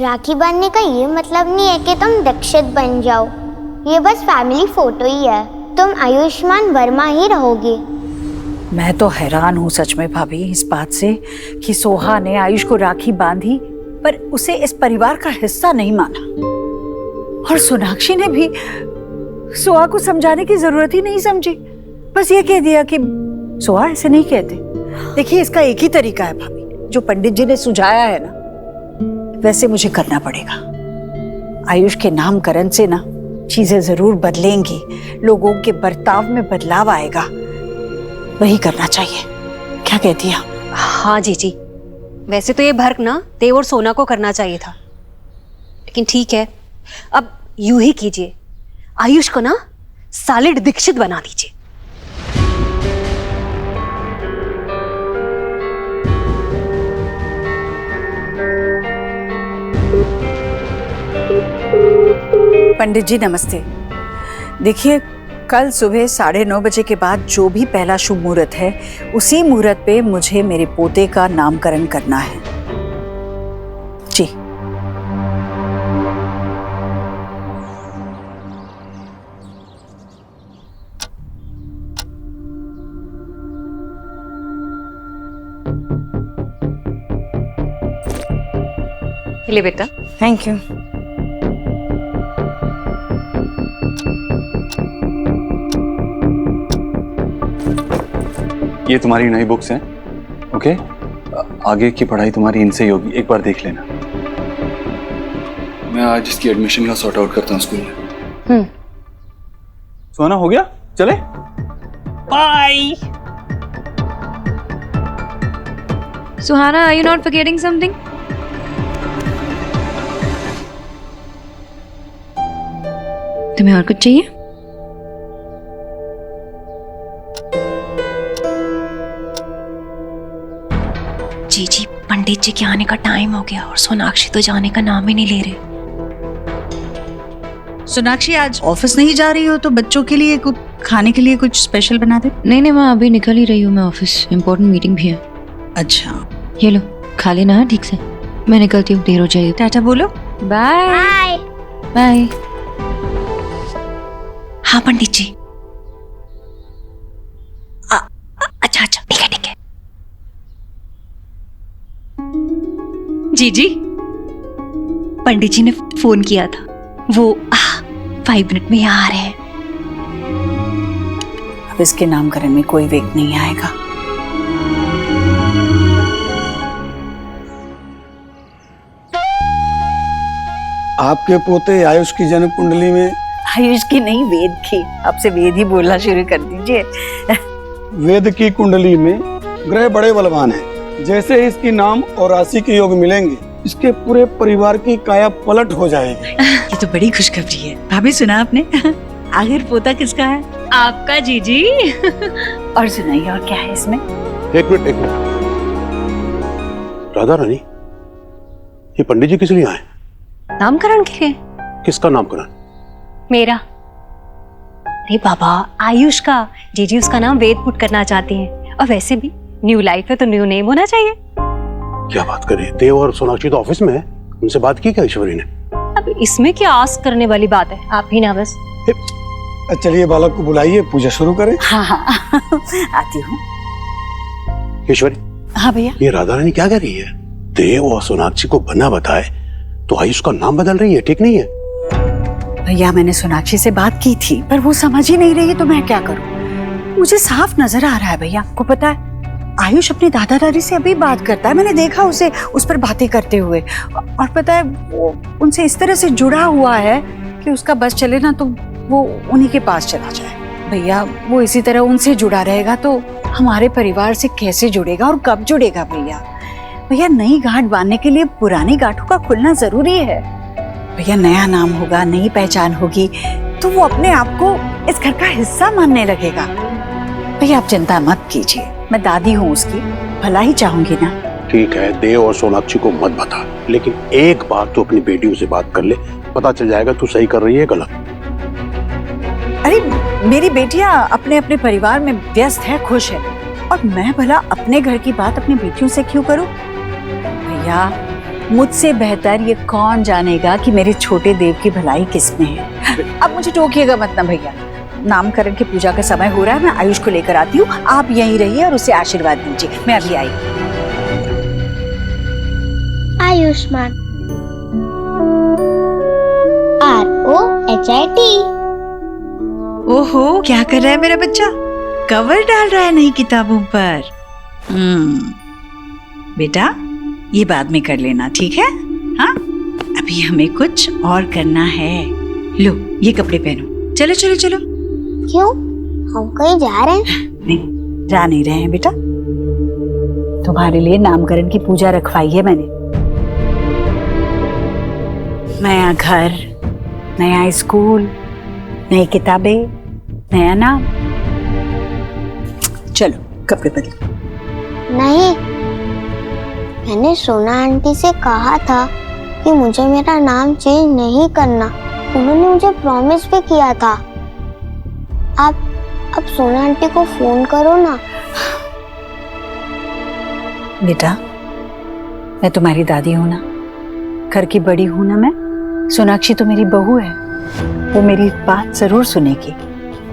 राखी बांधने का ये मतलब नहीं है कि तुम दीक्षित बन जाओ। ये बस फैमिली फोटो ही है। तुम आयुष्मान वर्मा ही रहोगे। मैं तो हैरान हूँ सच में भाभी इस बात से कि सोहा ने आयुष को राखी बांधी पर उसे इस परिवार का हिस्सा नहीं माना। और सोनाक्षी ने भी सोहा को समझाने की जरूरत ही नहीं समझी, बस ये कह दिया कि सोहा ऐसे नहीं कहते। देखिए इसका एक ही तरीका है भाभी, जो पंडित जी ने सुझाया है ना वैसे मुझे करना पड़ेगा। आयुष के नामकरण से ना चीजें जरूर बदलेंगी, लोगों के बर्ताव में बदलाव आएगा, वही करना चाहिए। क्या कहती है? हाँ जीजी, वैसे तो ये भर्क ना देव और सोना को करना चाहिए था, लेकिन ठीक है, अब यूं ही कीजिए, आयुष को ना सॉलिड दीक्षित बना दीजिए। पंडित जी नमस्ते। देखिए कल सुबह 9:30 बजे के बाद जो भी पहला शुभ मुहूर्त है उसी मुहूर्त पे मुझे मेरे पोते का नामकरण करना है जी। ले बेटा। Thank you. ये तुम्हारी नई बुक्स हैं, ओके? आगे की पढ़ाई तुम्हारी इनसे ही होगी, एक बार देख लेना। मैं आज इसकी एडमिशन का सॉर्ट आउट करता हूँ स्कूल में। सोना हो गया? चले? Bye. Suhana, are you not forgetting something? तुम्हें और कुछ चाहिए? जी पंडित जी के आने का टाइम हो गया और सोनाक्षी तो जाने का नाम ही नहीं ले रहे। सोनाक्षी आज ऑफिस नहीं जा रही हो तो बच्चों के लिए कुछ खाने के लिए कुछ स्पेशल बना दे। नहीं मैं अभी निकल ही रही हूँ, मैं ऑफिस, इम्पोर्टेंट मीटिंग भी है। अच्छा ये लो खा लेना है ठीक से, मैं निकलती हूँ, देर हो जाएगी। टाटा बोलो। Bye bye. हाँ पंडित जी। अच्छा ठीक है जी पंडित जी ने फोन किया था, वो 5 मिनट में यहाँ आ रहे हैं। अब इसके नामकरण में कोई वेग नहीं आएगा। आपके पोते आयुष की जन्म कुंडली में आयुष की नहीं वेद की, आपसे वेद ही बोलना शुरू कर दीजिए। वेद की कुंडली में ग्रह बड़े बलवान हैं। जैसे इसकी नाम और राशि के योग मिलेंगे, इसके पूरे परिवार की काया पलट हो जाएगी। ये तो बड़ी खुशखबरी है। भाभी सुना आपने? आखिर पोता किसका है? आपका जीजी। और सुनाइए और क्या है इसमें? एक मिनट राधा रानी, ये पंडित जी किस लिए आए? नामकरण के लिए। किसका नामकरण? मेरा। अरे बाबा, आयुष का। जीजी उसका नाम वेद पुट करना चाहती हैं, और वैसे भी न्यू लाइफ है तो न्यू नेम होना चाहिए। क्या बात करें, देव और सोनाक्षी तो ऑफिस में है, उनसे बात की क्या ईश्वरी ने? अब इसमें क्या आस्क करने वाली बात है, आप ही ना बस। चलिए बालक को बुलाइए, पूजा शुरू करें। हाँ आती हूँ। ईश्वरी। हाँ भैया। ये राधा रानी क्या कह रही है? देव और सोनाक्षी को बना बताए तो आयुष का नाम बदल रही है, ठीक नहीं है? भैया मैंने सोनाक्षी से बात की थी पर वो समझ ही नहीं रही, तो मैं क्या करूं? मुझे साफ नजर आ रहा है भैया, आपको पता है आयुष अपने दादा दादी से अभी बात करता है, मैंने देखा उसे उस पर बातें करते हुए, और पता है वो उनसे इस तरह से जुड़ा हुआ है कि उसका बस चले ना तो वो उन्हीं के पास चला जाए। भैया वो इसी तरह उनसे जुड़ा रहेगा तो हमारे परिवार से कैसे जुड़ेगा और कब जुड़ेगा? भैया नई गांठ बांधने के लिए पुरानी गांठों का खुलना जरूरी है। भैया नया नाम होगा, नई पहचान होगी तो वो अपने आप को इस घर का हिस्सा मानने लगेगा। भैया आप चिंता मत कीजिए, मैं दादी हूँ उसकी, भला ही चाहूंगी ना। ठीक है, देव और सोनाक्षी को मत बता, लेकिन एक बार तो अपनी बेटियों से बात कर ले, पता चल जाएगा तू सही कर रही है गलत। अरे मेरी बेटियां अपने अपने परिवार में व्यस्त है, खुश है, और मैं भला अपने घर की बात अपनी बेटियों से क्यों करूं? भैया मुझसे बेहतर ये कौन जानेगा कि मेरे छोटे देव की भलाई किसमें है। अब मुझे टोकिएगा मत ना भैया, नामकरण की पूजा का समय हो रहा है, मैं आयुष को लेकर आती हूँ, आप यहीं रहिए और उसे आशीर्वाद दीजिए, मैं अभी आई। आयुष्मान, ROHIT। ओहो, क्या कर रहा है मेरा बच्चा? कवर डाल रहा है नई किताबों पर। बेटा ये बाद में कर लेना, ठीक है? हाँ, अभी हमें कुछ और करना है। लो ये कपड़े पहनो, चलो चलो चलो। क्यों, हम कहीं जा रहे हैं? नहीं, जा नहीं रहे हैं बेटा, तुम्हारे लिए नामकरण की पूजा रखवाई है मैंने। नया घर, नया स्कूल, नई किताबें, नया नाम। चलो कपड़े बदलो। नहीं, मैंने सोना आंटी से कहा था कि मुझे मेरा नाम चेंज नहीं करना, उन्होंने मुझे प्रॉमिस भी किया था। आप सोना आंटी को फोन करो ना। बेटा मैं तुम्हारी दादी हूं ना, घर की बड़ी हूं ना मैं। सोनाक्षी तो मेरी बहू है, वो मेरी बात जरूर सुनेगी।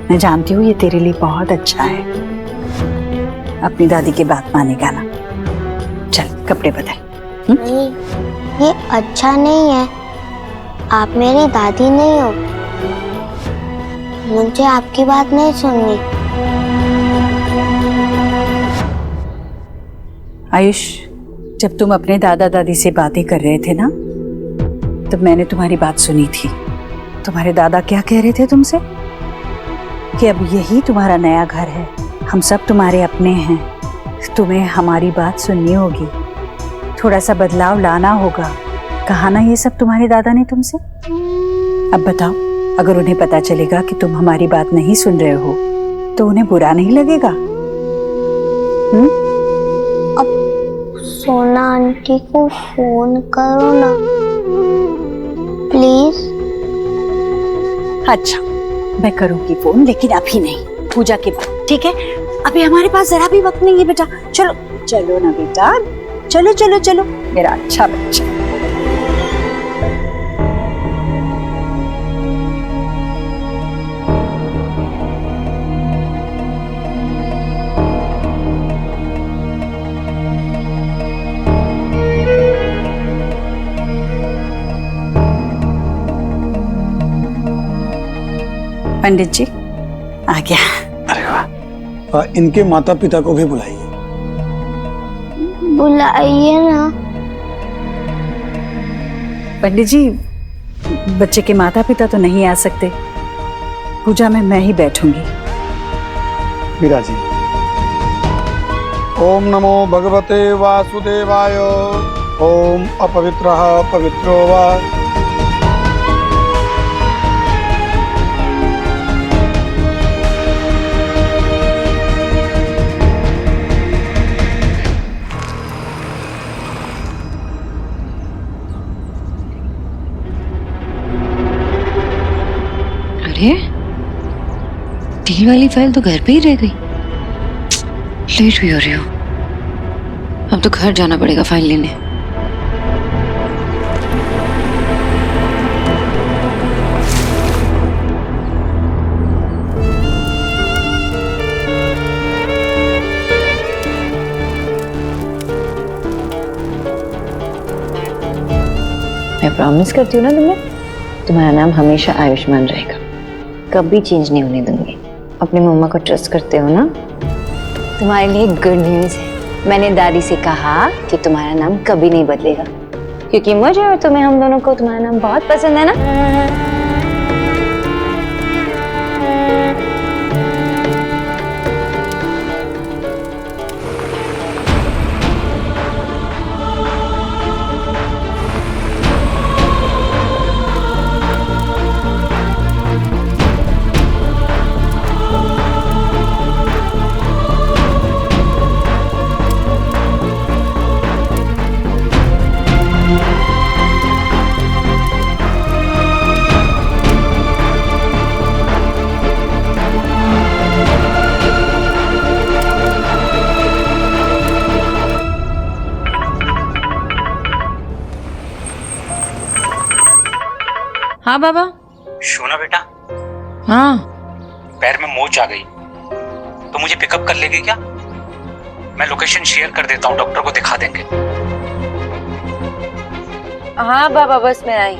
मैं जानती हूँ ये तेरे लिए बहुत अच्छा है, अपनी दादी की बात मानेगा ना। चल कपड़े बदल। नहीं, ये अच्छा नहीं है, आप मेरी दादी नहीं हो, मुझे आपकी बात नहीं सुननी। आयुष, जब तुम अपने दादा दादी से बातें कर रहे थे ना, तब मैंने तुम्हारी बात सुनी थी। तुम्हारे दादा क्या कह रहे थे तुमसे? कि अब यही तुम्हारा नया घर है, हम सब तुम्हारे अपने हैं, तुम्हें हमारी बात सुननी होगी, थोड़ा सा बदलाव लाना होगा। कहा ना ये सब तुम्हारे दादा ने तुमसे? अब बताओ, अगर उन्हें पता चलेगा कि तुम हमारी बात नहीं सुन रहे हो तो उन्हें बुरा नहीं लगेगा? अब सोना आंटी को फोन करो ना प्लीज। अच्छा मैं करूंगी फोन, लेकिन अभी नहीं, पूजा के बाद, ठीक है? अभी हमारे पास जरा भी वक्त नहीं है बेटा। चलो चलो ना बेटा, चलो चलो चलो मेरा अच्छा बच्चा। पंडित जी आ गया। अरे वाह, इनके माता पिता को भी बुलाइए। बुलाइए ना। पंडित जी, बच्चे के माता पिता तो नहीं आ सकते, पूजा में मैं ही बैठूंगी। विराजी। ओम नमो भगवते वासुदेवाय। ओम अपवित्रः पवित्रो वा। अरे डील वाली फाइल तो घर पे ही रह गई, लेट भी हो रही हो। अब तो घर जाना पड़ेगा फाइल लेने। मैं प्रॉमिस करती हूँ ना तुम्हें, तुम्हारा नाम हमेशा आयुष्मान रहेगा, कभी चेंज नहीं होने दूंगी। अपनी मम्मा को ट्रस्ट करते हो ना? तुम्हारे लिए गुड न्यूज़ है, मैंने दादी से कहा कि तुम्हारा नाम कभी नहीं बदलेगा, क्योंकि मुझे और तुम्हें, हम दोनों को तुम्हारा नाम बहुत पसंद है ना। हाँ बाबा। सोना बेटा, हाँ पैर में मोच आ गई तो मुझे पिकअप कर लेगी क्या? मैं लोकेशन शेयर कर देता हूँ, डॉक्टर को दिखा देंगे। हाँ बाबा, बस मैं आई।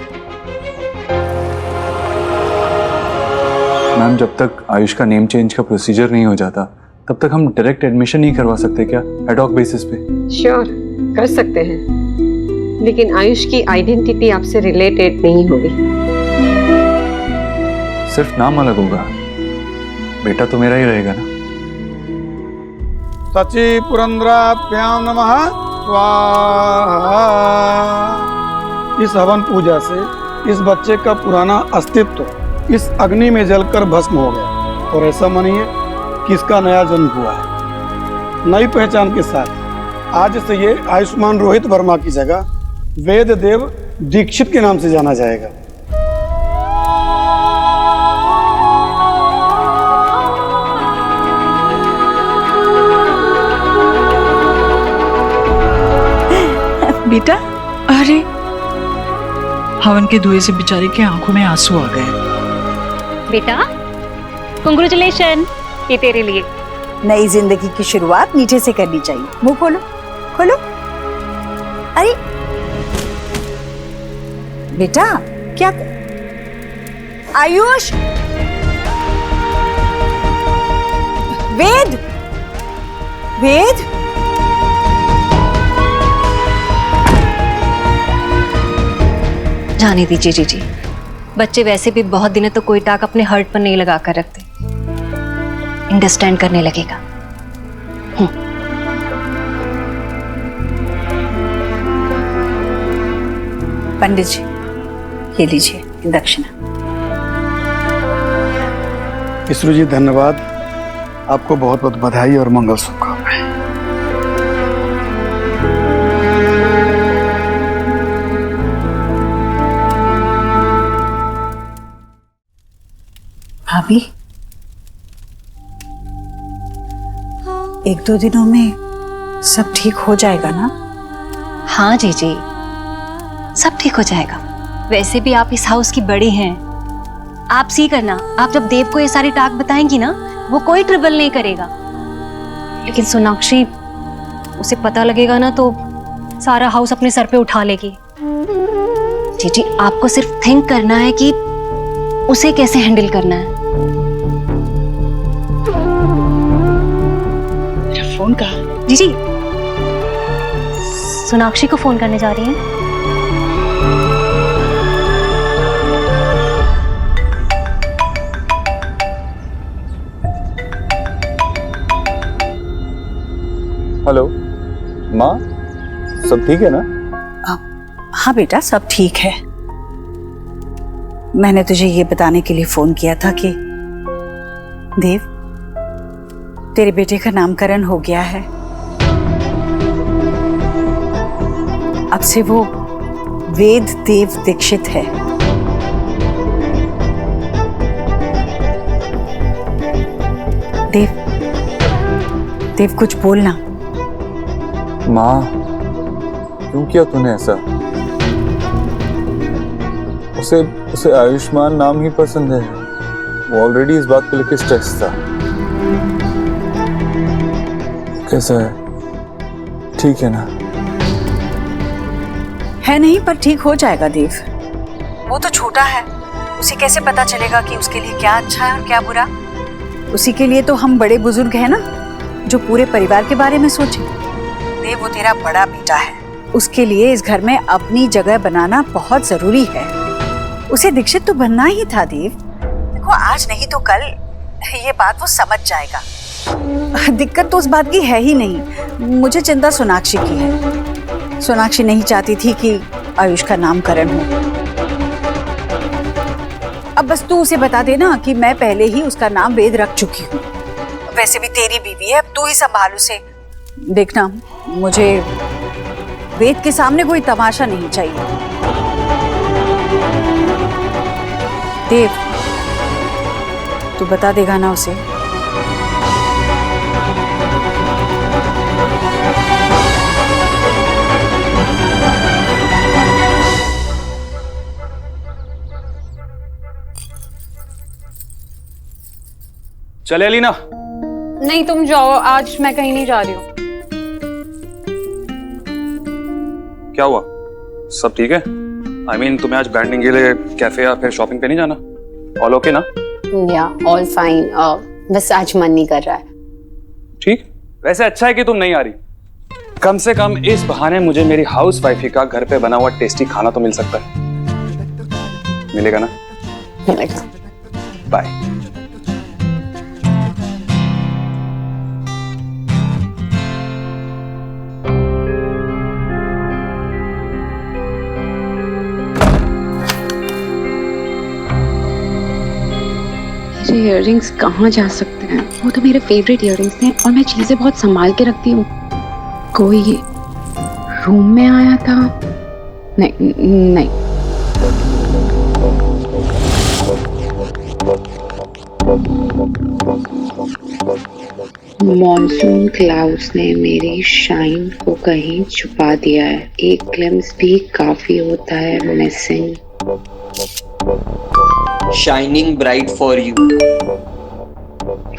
मैम, जब तक आयुष का नेम चेंज का प्रोसीजर नहीं हो जाता तब तक हम डायरेक्ट एडमिशन नहीं करवा सकते क्या, एडॉक बेसिस पे? श्योर, कर सकते हैं, लेकिन आयुष की आइडेंटिटी आपसे रिलेटेड नहीं होगी। सिर्फ नाम अलग होगा, बेटा तो मेरा ही रहेगा ना। सची पुरंद्राभ्याम नमः स्वाहा। इस हवन पूजा से इस बच्चे का पुराना अस्तित्व इस अग्नि में जलकर भस्म हो गया और ऐसा मानिए कि इसका नया जन्म हुआ है, नई पहचान के साथ। आज से ये आयुष्मान रोहित वर्मा की जगह वेद देव दीक्षित के नाम से जाना जाएगा। बेटा, अरे हवन के धुएं से बेचारी के आंखों में आंसू आ गए। बेटा कांग्रेचुलेशन, ये तेरे लिए। नई जिंदगी की शुरुआत नीचे से करनी चाहिए। मुंह खोलो, खोलो। अरे बेटा, क्या आयुष, वेद, वेद, जाने दीजिए जीजी, बच्चे वैसे भी बहुत दिनों तो कोई टाक अपने हर्ट पर नहीं लगा कर रखते, अंडरस्टैंड करने लगेगा। पंडित जी, ये लीजिए दक्षिणा। ईश्वर जी धन्यवाद, आपको बहुत बहुत बधाई और मंगल शुभकामनाएं। भाभी, एक दो दिनों में सब ठीक हो जाएगा ना? हाँ जीजी, सब ठीक हो जाएगा। वैसे भी आप इस हाउस की बड़ी हैं, आप सी करना। आप जब देव को ये सारी टाक बताएंगी ना, वो कोई ट्रबल नहीं करेगा। लेकिन सोनाक्षी, उसे पता लगेगा ना तो सारा हाउस अपने सर पे उठा लेगी। जीजी, आपको सिर्फ थिंक करना है कि उसे कैसे हैंडल करना है। मेरा फोन कहाँ? जीजी, सोनाक्षी को फोन करने जा रही हैं। हेलो माँ, सब ठीक है ना? हाँ बेटा, सब ठीक है। मैंने तुझे ये बताने के लिए फोन किया था कि देव, तेरे बेटे का नामकरण हो गया है। अब से वो वेद देव दीक्षित है। देव, देव कुछ बोलना। माँ, क्यों किया तूने ऐसा? उसे उसे आयुष्मान नाम ही पसंद है। वो ऑलरेडी इस बात को लेकर स्ट्रेस था। कैसा है? ठीक है ना? है नहीं, पर ठीक हो जाएगा देव। वो तो छोटा है, उसे कैसे पता चलेगा कि उसके लिए क्या अच्छा है और क्या बुरा। उसी के लिए तो हम बड़े बुजुर्ग हैं ना, जो पूरे परिवार के बारे में सोचे। देव, वो तेरा बड़ा बेटा है, उसके लिए इस घर में अपनी जगह बनाना बहुत जरूरी है। उसे दीक्षित तो बनना ही था देव। देखो, आज नहीं तो कल ये बात वो समझ जाएगा। दिक्कत तो उस बात की है ही नहीं, मुझे चिंता सोनाक्षी की है। सोनाक्षी नहीं चाहती थी कि आयुष का नामकरण हो। अब बस तू उसे बता देना कि मैं पहले ही उसका नाम वेद रख चुकी हूँ। वैसे भी तेरी बीवी है, अब तू ही संभाल उसे। देखना, मुझे वेद के सामने कोई तमाशा नहीं चाहिए। देव, तू बता देगा ना उसे? चले अलीना। नहीं तुम जाओ, आज मैं कहीं नहीं जा रही हूँ। क्या हुआ, सब ठीक है? I mean, तुम्हें आज बैंडिंग के लिए कैफे या फिर शॉपिंग पे नहीं जाना? ऑल ओके ना? या ऑल फाइन, बस आज मन नहीं कर रहा है। ठीक, वैसे अच्छा है कि तुम नहीं आ रही। कम से कम इस बहाने मुझे मेरी हाउस वाइफी का घर पे बना हुआ टेस्टी खाना तो मिल सकता है। मिलेगा ना? मिलेगा। बाय। मेरे इयररिंग्स कहाँ जा सकते हैं? वो तो मेरे फेवरेट इयररिंग्स हैं और मैं चीजें बहुत संभाल के रखती हूँ। कोई रूम में आया था? नहीं नहीं। मॉनसून क्लाउड्स ने मेरी शाइन को कहीं छुपा दिया है। एक ग्लिम्स भी काफी होता है missing. Shining bright for you.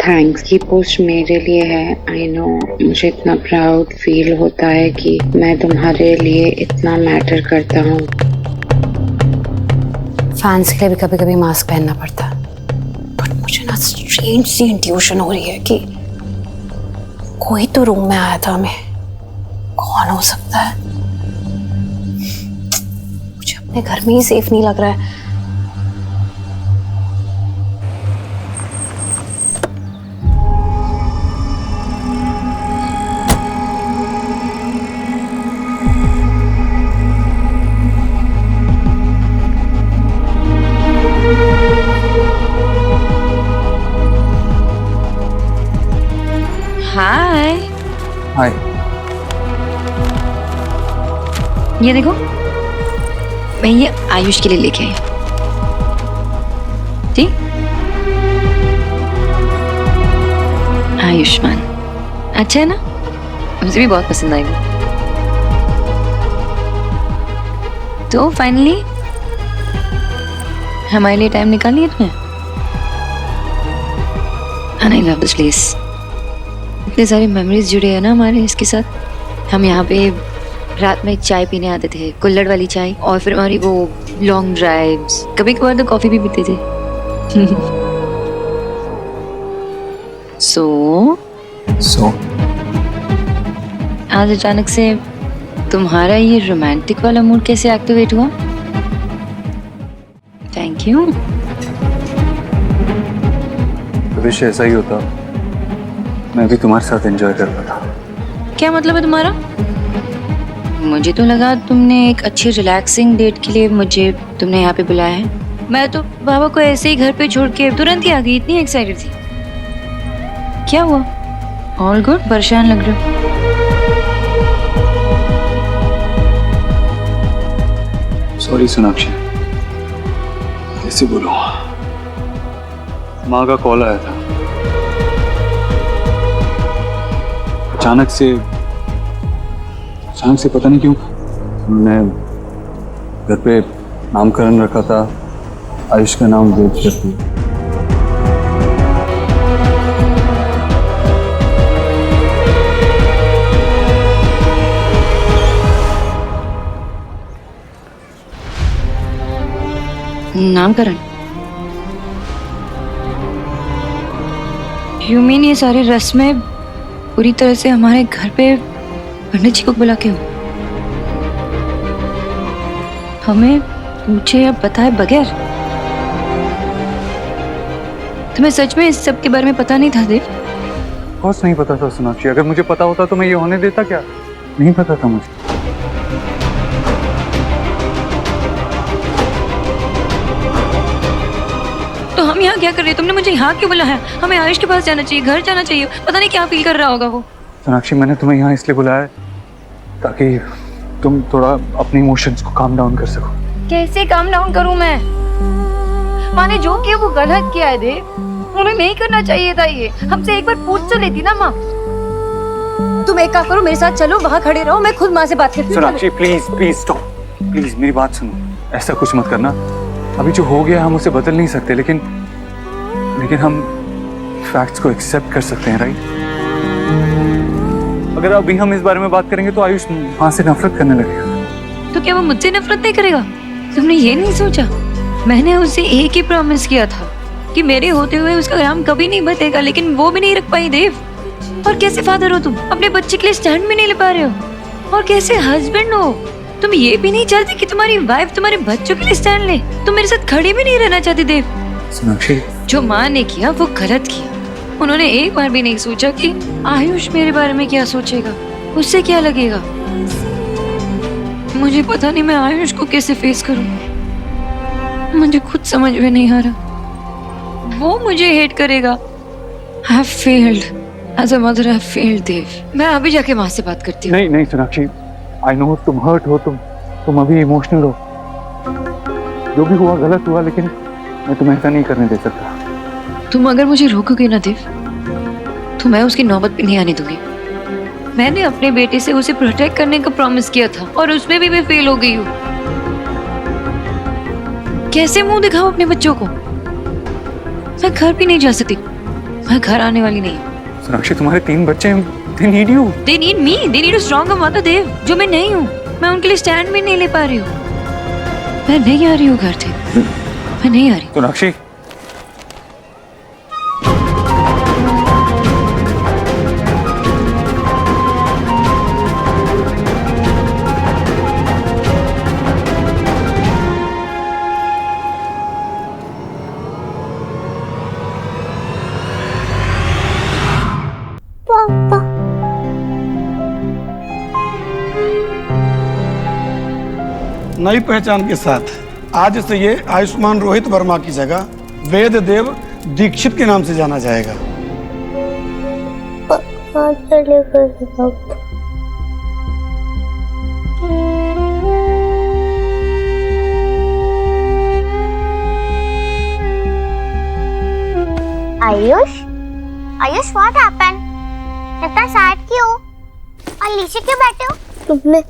Thanks की पोस्ट मेरे लिए है। आई नो, मुझे इतना प्राउड फील होता है कि मैं तुम्हारे लिए इतना मैटर करता हूँ। फैंस के लिए भी कभी कभी मास्क पहनना पड़ता है। बट मुझे ना स्ट्रेंज सी इंट्यूशन हो रही है कि कोई तो रूम में आया था हमें। कौन हो सकता है? मुझे अपने घर में ही सेफ नहीं लग रहा है। हाय। हाय। ये देखो, मैं ये आयुष के लिए लेके आई। ठीक, आयुष्मान अच्छा है ना? मुझे भी बहुत पसंद आएगा। तो फाइनली हमारे लिए टाइम निकाल लिया तुमने। And I love this place. इतने सारे मेमोरीज जुड़े हैं ना हमारे इसके साथ। हम यहाँ पे रात में चाय पीने आते थे, कुल्हड़ वाली चाय, और फिर हमारी वो लॉन्ग ड्राइव्स, कभी कभार तो कॉफी भी पीते थे। सो आज अचानक से तुम्हारा ये रोमांटिक वाला मूड कैसे एक्टिवेट हुआ? Thank you. विश ऐसा ही होता, मैं भी तुम्हारे साथ एंजॉय कर रहा था। क्या मतलब है तुम्हारा? मुझे तो लगा तुमने एक अच्छी रिलैक्सिंग डेट के लिए मुझे तुमने यहाँ पे बुलाया है। मैं तो बाबा को ऐसे ही घर पे छोड़ के तुरंत ही आ गई, इतनी एक्साइटेड थी। क्या हुआ? All good? परेशान लग रहे हो। सॉरी सोनाक्षी, कैसे बोलूं, माँ का कॉल आया था। अचानक से पता नहीं क्यों मैं घर पे नामकरण रखा था, आयुष का नाम वेद करती। नामकरण? यू मीन ये सारी रस्में पूरी तरह से हमारे घर पे पंडित जी को बुला के हो? हमें पूछे या बताए बगैर? तुम्हें सच में इस सब के बारे में पता नहीं था देव? कुछ नहीं पता था सोनाक्षी, अगर मुझे पता होता तो मैं ये होने देता क्या? नहीं पता था मुझे। तो हम यहाँ क्या कर रहे हैं? तुमने मुझे यहाँ क्यों बुलाया? हमें आयुष के पास जाना चाहिए, घर जाना चाहिए। पता नहीं क्या फील कर रहा होगा वो। सोनाक्षी, मैंने तुम्हें यहाँ इसलिए बुलाया है ताकि तुम थोड़ा अपने इमोशंस को काम डाउन कर सको। कैसे काम डाउन करूं मैं? माँ ने जो किया वो गलत किया है देव। उन्हें नहीं करना चाहिए था ये। हमसे एक बार पूछ तो लेती ना माँ। तुम एक काम करो, मेरे साथ चलो, वहाँ खड़े रहो, मैं खुद माँ से बात करती हूँ। सोनाक्षी प्लीज स्टॉप, प्लीज मेरी बात सुनो। ऐसा कुछ मत करना। अभी जो हो गया हम उसे बदल नहीं सकते, लेकिन हम फैक्ट्स को एक्सेप्ट कर सकते हैं, राइट? अगर अभी हम इस बारे में बात करेंगे तो आयुष वहां से नफरत करने लगेगा। तो क्या वो मुझसे नफरत नहीं करेगा? तुमने ये नहीं सोचा? मैंने उसे एक ही प्रॉमिस किया था कि मेरे होते हुए उसका नाम कभी नहीं बतेगा, लेकिन वो भी नहीं रख पाई देव। और कैसे फादर हो तुम? अपने बच्चे के लिए स्टैंड भी नहीं ले पा रहे हो। और कैसे हस्बैंड हो? तुम ये भी नहीं चाहते कि तुम्हारी वाइफ तुम्हारे बच्चों के लिए स्टैंड ले? तुम मेरे साथ खड़ी भी नहीं रहना चाहती देव। सोनाक्षी, जो माँ ने किया वो गलत किया। उन्होंने एक बार भी नहीं सोचा कि आयुष मेरे बारे में क्या सोचेगा, उससे क्या लगेगा। मुझे पता नहीं मैं आयुष को कैसे फेस करूं। मुझे खुद समझ में नहीं आ रहा। वो मुझे हेट करेगा। I have failed. As a mother, I have failed, देव। मैं अभी जाके माँ से बात करती हूँ। नहीं नहीं सोनाक्षी, आई नो तुम हर्ट हो, तुम अभी इमोशनल हो। जो भी हुआ गलत हुआ, लेकिन मैं तुम्हें ऐसा नहीं करने दे सकता। तुम अगर मुझे रोकोगे ना देव, तो मैं उसकी नौबत भी नहीं आने दूंगी। मैंने अपने बेटे से उसे प्रोटेक्ट करने का प्रॉमिस किया था और उसमें भी मैं फेल हो गई हूँ। कैसे मुंह दिखाऊं अपने बच्चों को? मैं घर भी नहीं जा सकती। मैं घर आने वाली नहीं हूँ। सोनाक्षी, तुम्हारे 3 बच्चे हैं, they need you. They need me. They need a stronger mother, देव, जो मैं नहीं हूँ। मैं उनके लिए स्टैंड भी नहीं ले पा रही हूँ। मैं नहीं आ रही हूँ घर से। मैं नहीं आ रही। सोनाक्षी, पापा नई पहचान के साथ आज से ये आयुष्मान रोहित वर्मा की जगह वेद देव दीक्षित के नाम से जाना जाएगा। Ayush, Ayush what happened? इतना सैड क्यों? और नीचे क्यों बैठे हो? तुमने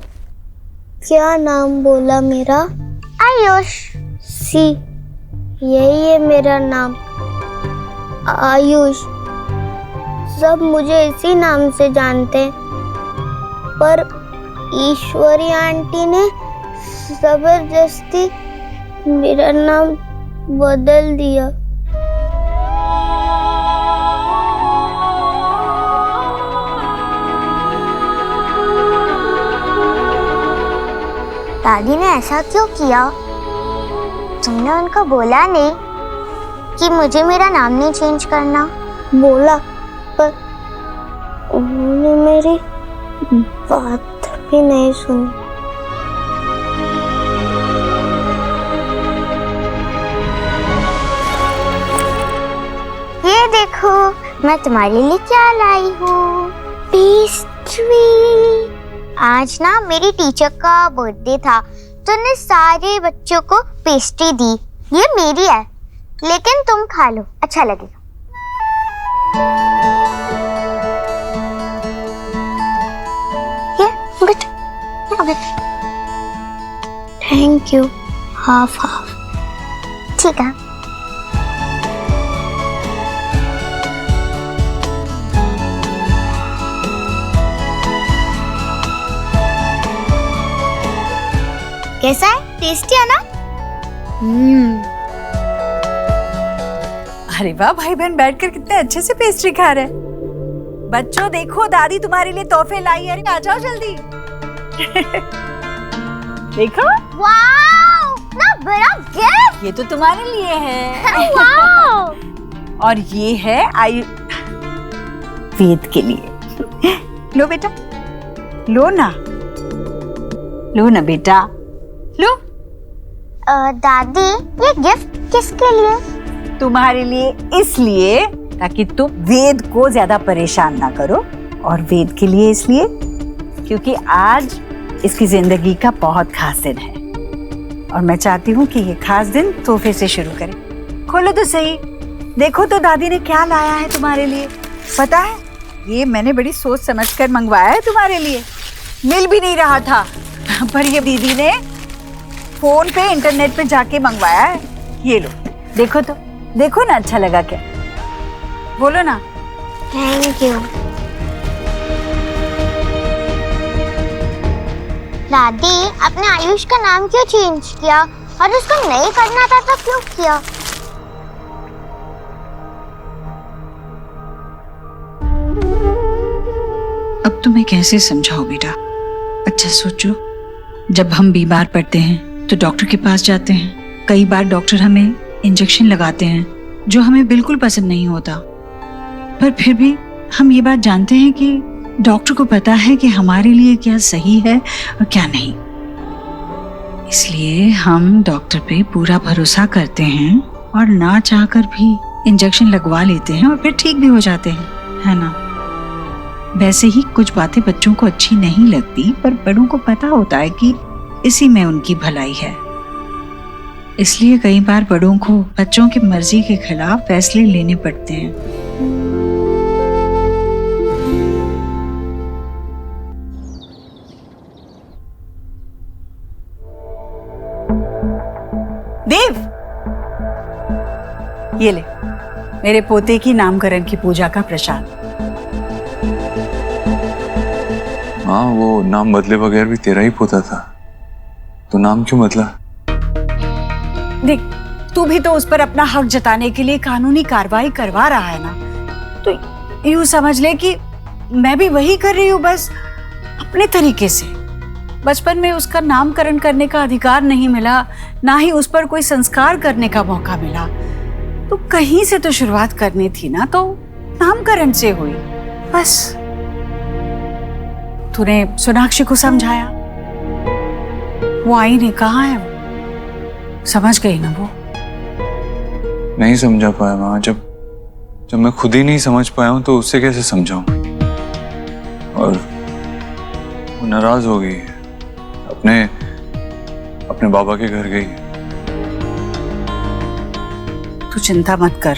क्या नाम बोला मेरा? आयुष। सी, यही है मेरा नाम, आयुष। सब मुझे इसी नाम से जानते हैं, पर ईश्वरी आंटी ने जबरदस्ती मेरा नाम बदल दिया। दादी ने ऐसा क्यों किया? तुमने उनको बोला नहीं कि मुझे मेरा नाम नहीं चेंज करना? बोला, पर उन्होंने मेरी बात भी नहीं सुनी। ये देखो, मैं तुम्हारे लिए क्या लाई हूँ, पेस्ट्री। आज ना मेरी टीचर का बर्थडे था, तो ने सारे बच्चों को पेस्ट्री दी। ये मेरी है, लेकिन तुम खा लो, अच्छा लगेगा। ये थैंक यू। हाफ हाफ, ठीक है। कैसा है? टेस्टी है ना? अरे वाह, भाई बहन बैठकर कितने अच्छे से पेस्ट्री खा रहे हैं। बच्चों देखो, दादी तुम्हारे लिए तोहफे लाई है, आ जाओ जल्दी। देखो, वाओ, ना बड़ा गिफ्ट। ये तो तुम्हारे लिए है। वाओ। और ये है वेद के लिए। लो बेटा, लो ना, लो ना बेटा, लो। दादी, ये गिफ्ट किसके लिए? तुम्हारे लिए, इसलिए ताकि तुम वेद को ज्यादा परेशान ना करो, और वेद के लिए इसलिए क्योंकि आज इसकी जिंदगी का बहुत खास दिन है, और मैं चाहती हूँ कि ये खास दिन तोहफे से शुरू करें। खोलो तो सही, देखो तो दादी ने क्या लाया है तुम्हारे लिए। पता है, ये मैंने बड़ी सोच समझकर मंगवाया है तुम्हारे लिए। मिल भी नहीं रहा था, पर ये दीदी ने फोन पे इंटरनेट पे जाके मंगवाया है। ये लो, देखो तो, देखो ना, अच्छा लगा क्या? बोलो ना। Thank you. दादी, आपने आयुष का नाम क्यों चेंज किया? और उसको नहीं करना था तो क्यों किया? अब तुम्हें कैसे समझाओ बेटा? अच्छा सोचो, जब हम बीमार पड़ते हैं तो डॉक्टर के पास जाते हैं। कई बार डॉक्टर हमें इंजेक्शन लगाते हैं जो हमें बिल्कुल पसंद नहीं होता, पर फिर भी हम ये बात जानते हैं कि डॉक्टर को पता है कि हमारे लिए क्या सही है और क्या नहीं। इसलिए हम डॉक्टर पे पूरा भरोसा करते हैं और ना चाहकर भी इंजेक्शन लगवा लेते हैं और फिर ठीक भी हो जाते हैं, है ना? वैसे ही कुछ बातें बच्चों को अच्छी नहीं लगती, पर बड़ों को पता होता है कि इसी में उनकी भलाई है। इसलिए कई बार बड़ों को बच्चों की मर्जी के खिलाफ फैसले लेने पड़ते हैं। देव, ये ले मेरे पोते की नामकरण की पूजा का प्रसाद। हाँ, वो नाम बदले बगैर भी तेरा ही पोता था, तो नाम क्यों बदला? देख, तू भी तो उस पर अपना हक जताने के लिए कानूनी कार्रवाई करवा रहा है ना, तो यूं समझ ले कि मैं भी वही कर रही हूँ, बस अपने तरीके से। बचपन में उसका नामकरण करने का अधिकार नहीं मिला, ना ही उस पर कोई संस्कार करने का मौका मिला, तो कहीं से तो शुरुआत करनी थी ना, तो नामकरण से हुई बस। तूने सोनाक्षी को समझाया, वो आई नहीं, कहाँ है वो? समझ गई ना वो? नहीं समझा पाया माँ। जब मैं खुद ही नहीं समझ पाया हूँ तो उससे कैसे समझाऊं? और वो नाराज हो गई, अपने बाबा के घर गई। तू चिंता मत कर,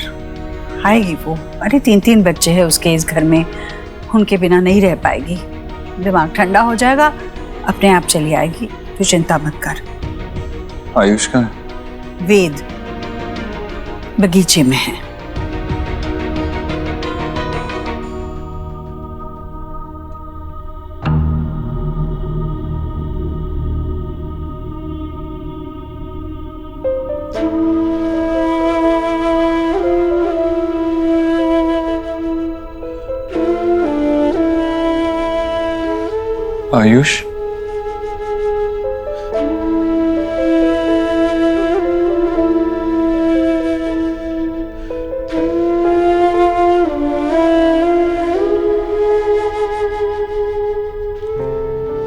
आएगी वो। अरे 3 बच्चे हैं उसके इस घर में, उनके बिना नहीं रह पाएगी। दिमाग ठंडा हो जाएगा, अपने आप चली आएगी, तू चिंता मत कर। आयुष का वेद बगीचे में है। आयुष,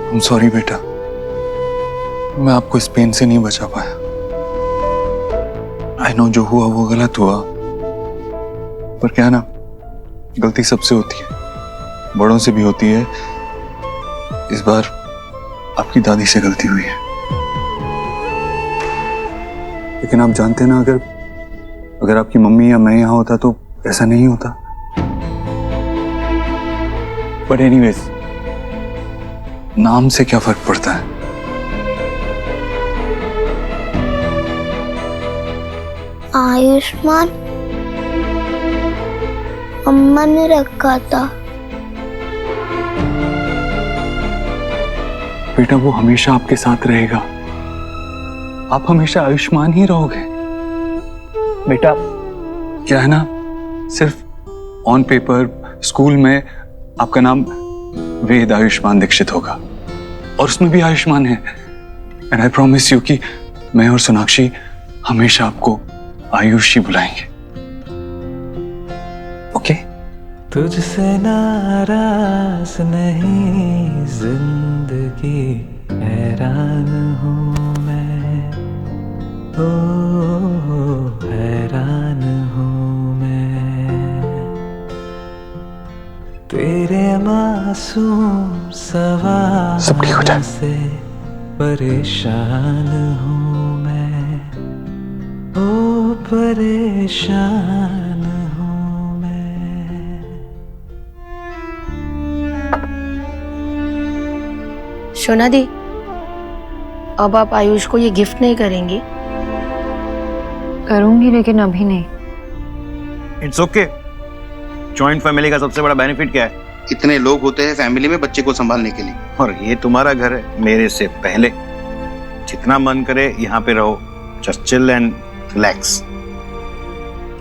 I'm sorry बेटा, मैं आपको इस पेन से नहीं बचा पाया। I know जो हुआ वो गलत हुआ, पर क्या ना, गलती सबसे होती है, बड़ों से भी होती है। इस बार आपकी दादी से गलती हुई है, लेकिन आप जानते हैं ना, अगर आपकी मम्मी या मैं यहाँ होता तो ऐसा नहीं होता। बट एनीवेज, नाम से क्या फर्क पड़ता है? आयुष्मान अम्मा ने रखा था। बेटा, वो हमेशा आपके साथ रहेगा, आप हमेशा आयुष्मान ही रहोगे। बेटा, क्या है ना, सिर्फ ऑन पेपर स्कूल में आपका नाम वेद आयुष्मान दीक्षित होगा, और उसमें भी आयुष्मान है। एंड आई प्रॉमिस यू कि मैं और सोनाक्षी हमेशा आपको आयुष ही बुलाएंगे, ओके? तुझसे नाराज नहीं जिंदगी, हैरान हूँ मैं, ओ हैरान हूँ मैं, तेरे मासूम सवाल से परेशान हूँ मैं, ओ परेशान हूँ मैं। शोना दी, अब आप आयुष को ये गिफ्ट नहीं करेंगी? करूंगी, लेकिन अभी नहीं। इट्स ओके, जॉइंट फैमिली का सबसे बड़ा बेनिफिट क्या है? इतने लोग होते हैं फैमिली में बच्चे को संभालने के लिए। और ये तुम्हारा घर है मेरे से पहले। जितना मन करे यहाँ पे रहो, जस्ट चिल एंड रिलैक्स।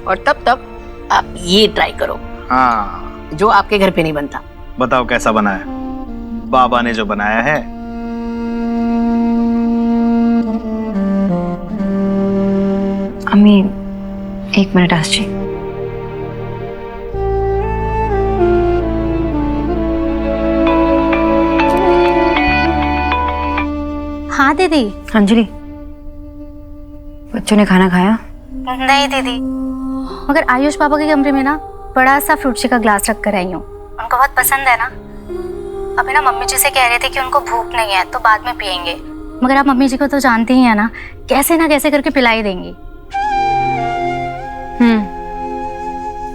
और तब तक आप ये ट्राई करो। हाँ, जो आपके घर पे नहीं बनता। बताओ कैसा बना है? बाबा ने जो बनाया है। अम्मी, एक मिनट आस जी। हाँ दीदी। अंजलि, बच्चों ने खाना खाया? नहीं दीदी, मगर आयुष पापा के कमरे में ना बड़ा सा फ्रूट शी का ग्लास रख कर आई हूँ। उनको बहुत पसंद है ना। अभी ना मम्मी जी से कह रहे थे कि उनको भूख नहीं है तो बाद में पियेंगे, मगर आप मम्मी जी को तो जानते ही हैं ना, कैसे ना कैसे करके पिला ही देंगी।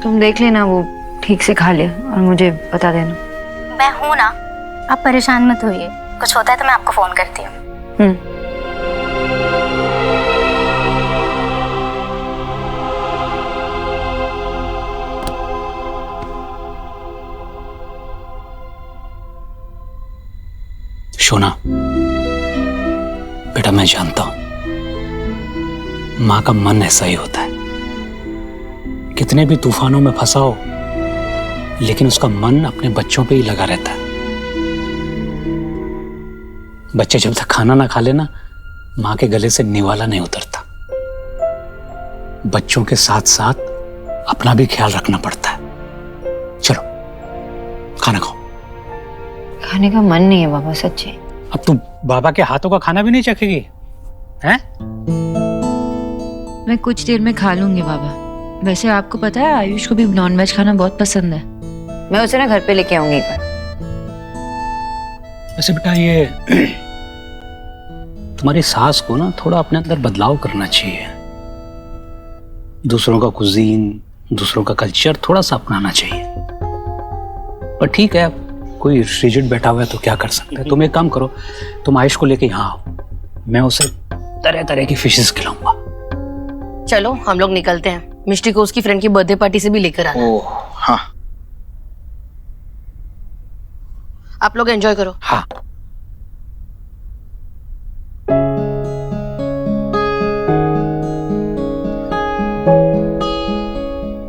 तुम देख लेना, वो ठीक से खा ले और मुझे बता देना। मैं हूँ ना, आप परेशान मत होइए। कुछ होता है तो मैं आपको फोन करती हूँ। शोना बेटा, मैं जानता हूं मां का मन ऐसा ही होता है। कितने भी तूफानों में फंसा हो, लेकिन उसका मन अपने बच्चों पे ही लगा रहता है। बच्चे जब तक खाना ना खा लेना, मां के गले से निवाला नहीं उतरता। बच्चों के साथ साथ अपना भी ख्याल रखना पड़ता है। चलो खाना खाओ। खाने का मन नहीं है बाबा, सच्ची। अब तू बाबा के हाथों का खाना भी नहीं चखेगी हैं? मैं कुछ देर में खा लूंगी बाबा। वैसे आपको पता है आयुष को भी नॉनवेज खाना बहुत पसंद है। मैं उसे ना घर पे लेके आऊंगी एक बार। वैसे बेटा, ये तुम्हारी सास को ना थोड़ा अपने अंदर बदलाव करना चाहिए। दूसरों का कुजीन, दूसरों का कल्चर थोड़ा सा अपनाना चाहिए। पर ठीक है, कोई रिजिड बैठा हुआ है तो क्या कर सकते हैं। तुम एक काम करो, तुम आयुष को लेके यहाँ आओ, मैं उसे तरह तरह की फिशेस खिलाऊंगा। चलो हम लोग निकलते हैं। मिष्टी को उसकी फ्रेंड की बर्थडे पार्टी से भी लेकर आना। ओह हाँ, आप लोग एंजॉय करो। हाँ।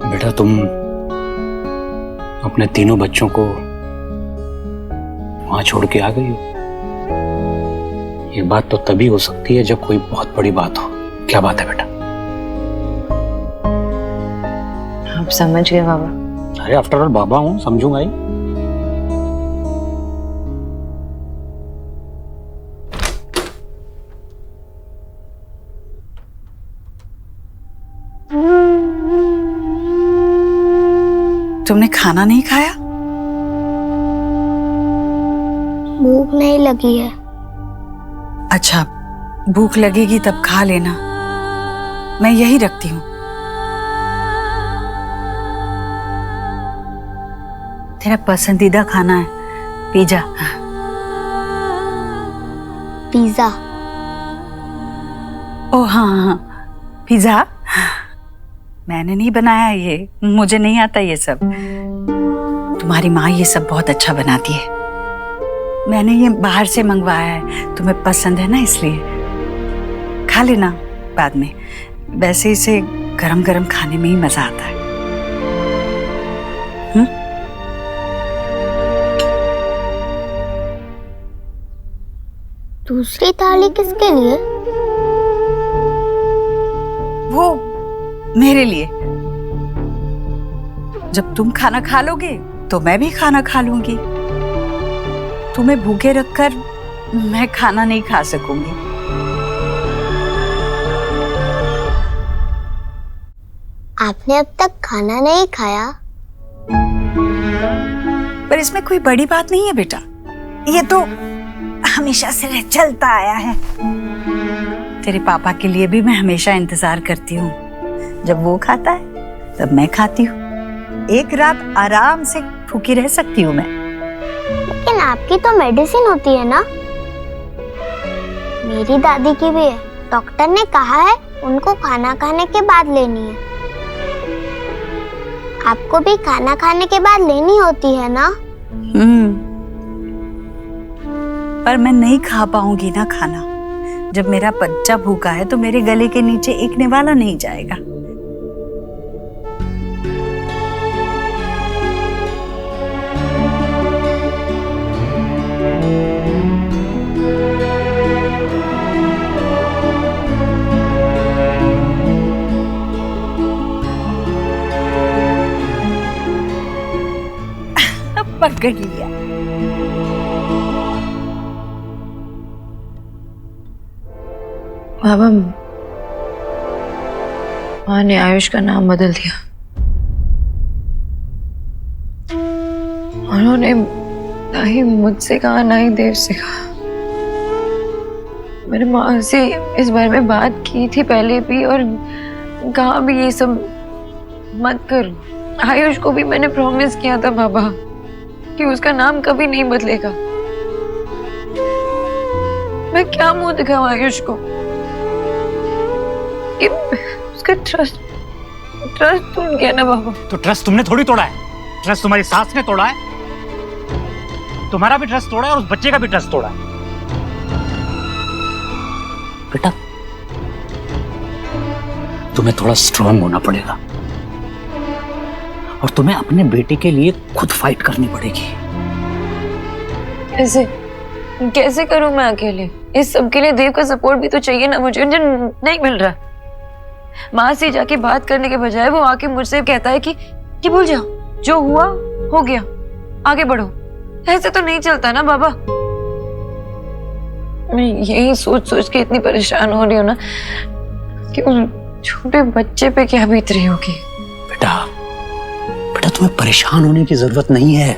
बेटा, तुम अपने तीनों बच्चों को वहां छोड़ के आ गई हो। ये बात तो तभी हो सकती है जब कोई बहुत बड़ी बात हो। क्या बात है बेटा? आप समझ गए बाबा? अरे आफ्टर ऑल बाबा हूं, समझूंगा ही। तुमने खाना नहीं खाया? भूख नहीं लगी है। अच्छा, भूख लगेगी तब खा लेना, मैं यही रखती हूँ। तेरा पसंदीदा खाना है पिज्जा। पिज्जा? ओ हाँ हाँ, पिज्जा मैंने नहीं बनाया, ये मुझे नहीं आता ये सब। तुम्हारी माँ ये सब बहुत अच्छा बनाती है। मैंने ये बाहर से मंगवाया है, तुम्हें पसंद है ना इसलिए। खा लेना बाद में। वैसे इसे गरम गरम खाने में ही मजा आता है। दूसरी थाली किसके लिए? वो मेरे लिए। जब तुम खाना खा लोगे तो मैं भी खाना खा लूंगी। तुम्हें भूखे रखकर मैं खाना नहीं खा सकूंगी। आपने अब तक खाना नहीं खाया? पर इसमें कोई बड़ी बात नहीं है बेटा, ये तो हमेशा से चलता आया है। तेरे पापा के लिए भी मैं हमेशा इंतजार करती हूँ। जब वो खाता है तब मैं खाती हूँ। एक रात आराम से भूखी रह सकती हूँ मैं। लेकिन आपकी तो मेडिसिन होती है ना? मेरी दादी की भी है। डॉक्टर ने कहा है उनको खाना खाने के बाद लेनी है। आपको भी खाना खाने के बाद लेनी होती है ना? पर मैं नहीं खा पाऊंगी ना खाना। जब मेरा बच्चा भूखा है तो मेरे गले के नीचे एक निवाला नहीं जाएगा। पकड़ लिया। बाबा, माँ ने आयुष का नाम बदल दिया। उन्होंने ना ही मुझसे कहा ना ही देव से कहा। मेरी माँ से इस बारे में बात की थी पहले भी और कहा भी ये सब मत करो। आयुष को भी मैंने प्रॉमिस किया था बाबा कि उसका नाम कभी नहीं बदलेगा। मैं क्या मुंह दिखाऊं आयुष को कि उसका ट्रस्ट टूट गया ना बाबा। तो ट्रस्ट तुमने थोड़ी तोड़ा है, ट्रस्ट तुम्हारी सास ने तोड़ा है। तुम्हारा भी ट्रस्ट तोड़ा है और उस बच्चे का भी ट्रस्ट तोड़ा है। बेटा, तुम्हें थोड़ा स्ट्रांग होना पड़ेगा और तुम्हें अपने बेटे के लिए खुद फाइट करनी पड़ेगी। कैसे करूं मैं अकेले? इस सब के लिए देव का सपोर्ट भी तो चाहिए ना मुझे, जो नहीं मिल रहा। माँ से जाके बात करने के बजाय वो आके मुझसे कहता है कि भूल जाओ, जो हुआ हो गया, आगे बढ़ो। ऐसे तो नहीं चलता ना बाबा। मैं यही सोच सोच के इतनी परेशान हो रही हूँ ना कि उस छोटे बच्चे पे क्या बीत रही होगी। बेटा, तुम्हें परेशान होने की जरूरत नहीं है,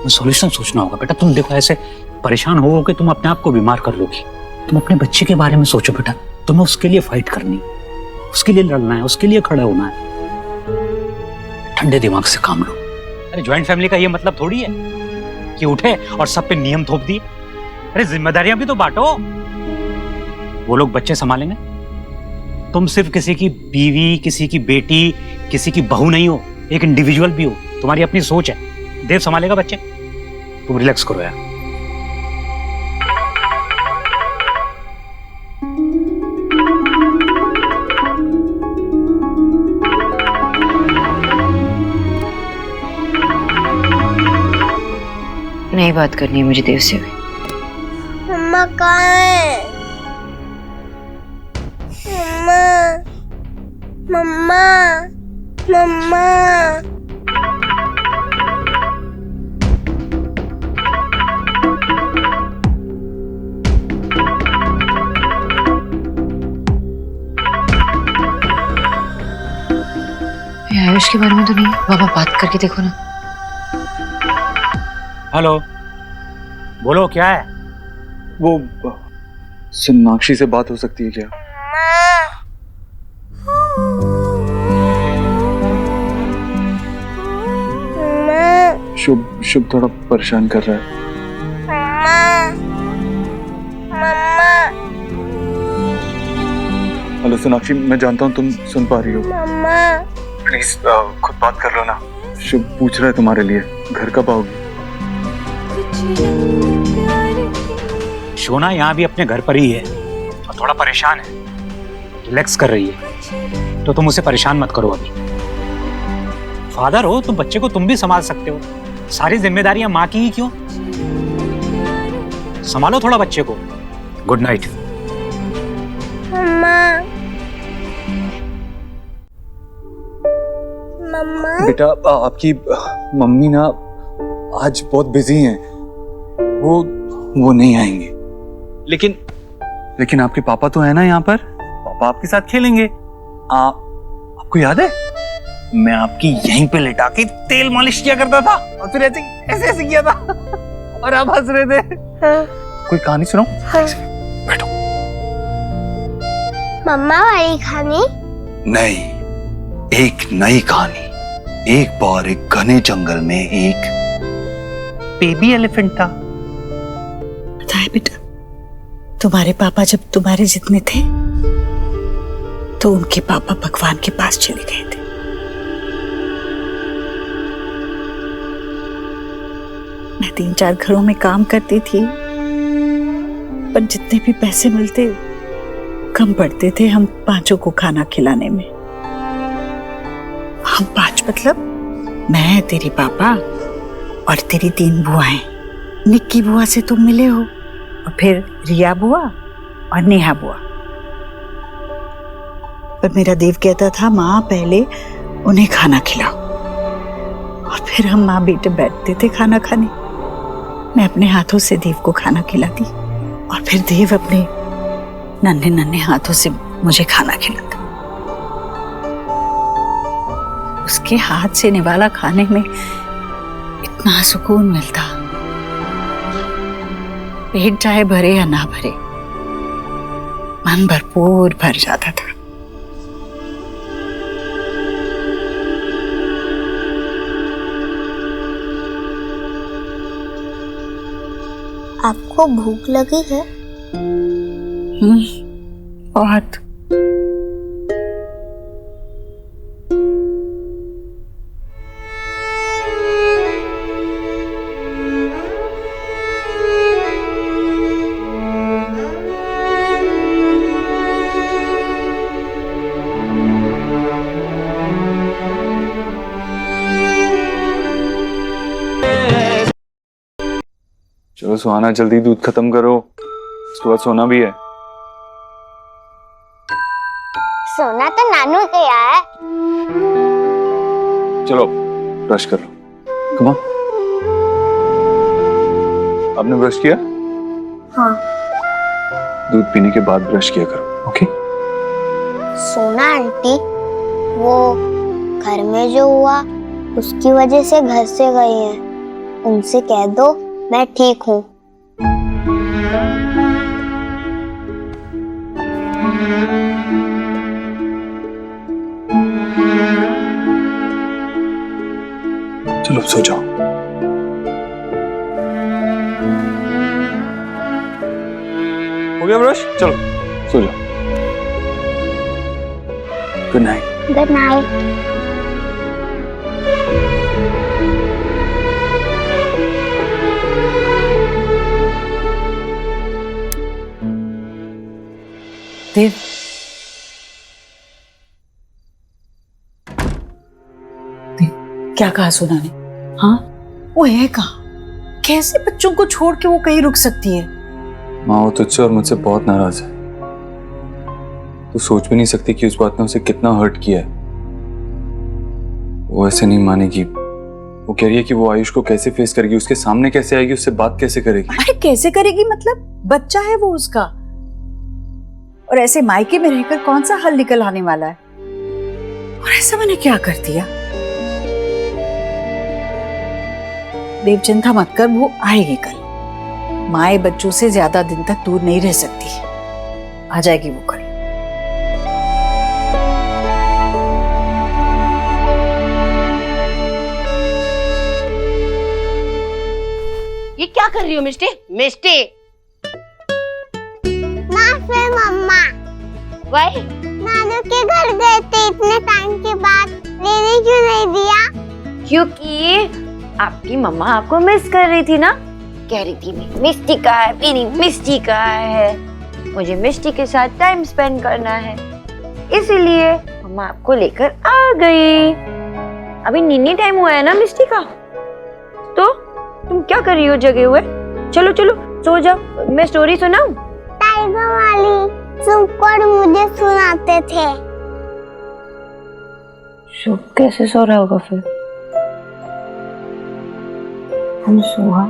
सॉल्यूशन सोचना होगा। बेटा, तुम देखो, ऐसे परेशान होगे तुम अपने आप को बीमार कर लोगी। तुम अपने बच्चे के बारे में सोचो बेटा। तुम्हें उसके लिए फाइट करनी, उसके लिए लड़ना है, उसके लिए खड़ा होना है। ठंडे दिमाग से काम लो। अरे ज्वाइंट फैमिली का ये मतलब थोड़ी है कि उठे और सब पे नियम थोप दिए। अरे जिम्मेदारियां भी तो बांटो। वो लोग बच्चे संभालेंगे, तुम सिर्फ किसी की बीवी, किसी की बेटी, किसी की बहू नहीं हो, एक इंडिविजुअल भी हो। तुम्हारी अपनी सोच है। देव संभालेगा बच्चे, तुम रिलैक्स करो यार। नहीं बात करनी है मुझे देव से भी। मम्मा कहाँ है? मम्मा, मम्मा, आयुष के बारे में तो नहीं? बाबा बात करके देखो ना। हेलो, बोलो क्या है? वो सोनाक्षी से बात हो सकती है क्या? शुभ थोड़ा परेशान कर रहा है। मम्मा, हेलो सोनाक्षी, मैं जानता हूँ तुम सुन पा रही हो। मम्मा, प्लीज खुद बात कर लो ना। शुभ पूछ रहा है तुम्हारे लिए, घर कब आओगी? शोना यहाँ भी अपने घर पर ही है और थोड़ा परेशान है, रिलैक्स कर रही है। तो तुम उसे परेशान मत करो। अभी फादर हो तुम, बच्चे को तुम भी संभाल सकते हो। सारी जिम्मेदारियां माँ की ही क्यों? संभालो थोड़ा बच्चे को। Good night. मम्मा, बेटा, आपकी मम्मी ना आज बहुत बिजी हैं, वो नहीं आएंगे। लेकिन आपके पापा तो है ना यहाँ पर, पापा आपके साथ खेलेंगे। आपको याद है मैं आपकी यहीं पे लेटा के तेल मालिश किया करता था और फिर ऐसे किया था और आप हंस रहे थे। कोई कहानी सुनाऊं? बैठो। मम्मा वाली कहानी? नहीं, एक नई कहानी। एक बार एक घने जंगल में एक बेबी एलिफेंट था। पता है बेटा, तुम्हारे पापा जब तुम्हारे जितने थे तो उनके पापा भगवान के पास चले गए थे। मैं 3-4 घरों में काम करती थी, पर जितने भी पैसे मिलते कम पड़ते थे हम 5 को खाना खिलाने में। हम 5 मतलब मैं, तेरी पापा और तेरी 3 बुआएं। निक्की बुआ से तुम मिले हो, और फिर रिया बुआ और नेहा बुआ। पर मेरा देव कहता था माँ पहले उन्हें खाना खिलाओ, और फिर हम माँ बेटे बैठते थे खाना खाने। मैं अपने हाथों से देव को खाना खिलाती, और फिर देव अपने नन्हे नन्हे हाथों से मुझे खाना खिलाता। उसके हाथ से निवाला खाने में इतना सुकून मिलता, पेट चाहे भरे या ना भरे, मन भरपूर भर जाता था। आपको भूख लगी है? बहुत। चलो सुहाना, जल्दी दूध खत्म करो, उसके बाद सोना भी है। सोना तो नानू गया है। चलो ब्रश कर लो, कम ऑन। आपने ब्रश किया? हाँ। दूध पीने के बाद ब्रश किया करो, ओके? सोना आंटी, वो घर में जो हुआ उसकी वजह से घर से गई हैं। उनसे कह दो मैं ठीक हूँ। चलो सो जाओ। हो गया ब्रश? चलो सो जाओ। Good night. Good night. Dev, क्या कहा सोना ने? हाँ, वो है कहाँ? कैसे बच्चों को छोड़ के वो कहीं रुक सकती है? माँ वो तुझसे और मुझसे बहुत नाराज है। तू सोच भी नहीं सकती कि उस बात ने उसे कितना हर्ट किया है। वो ऐसे नहीं मानेगी। वो कह रही है कि वो आयुष को कैसे फेस करेगी, उसके सामने कैसे आएगी, उससे बात कैसे करेगी। अरे कैसे करेगी मतलब? बच्चा है वो उसका, और ऐसे मायके में रहकर कौन सा हल निकल आने वाला है? और ऐसा मैंने क्या कर दिया? देव चिंता मत कर, वो आएगी कल। माए बच्चों से ज्यादा दिन तक दूर नहीं रह सकती, आ जाएगी वो कल। ये क्या कर रही हो मिष्टी? मिष्टी फिर मम्मा वही नानू के घर गए थे इतने टाइम के बाद, लेने क्यों नहीं दिया? क्योंकि आपकी मम्मा आपको मिस कर रही थी ना। कह रही थी मिष्टी कहाँ है, मेरी मिष्टी कहाँ है, मुझे मिष्टी के साथ टाइम स्पेंड करना है, इसीलिए मम्मा आपको लेकर आ गई। अभी नीनी टाइम हुआ है ना मिष्टी का, तो तुम क्या कर रही हो जगे हुए? चलो चलो सो जाओ, मैं स्टोरी सुनाऊं? टाइगर वाली सुपर मुझे सुनाते थे। शुभ कैसे सो रहा होगा फिर? हम सोहा,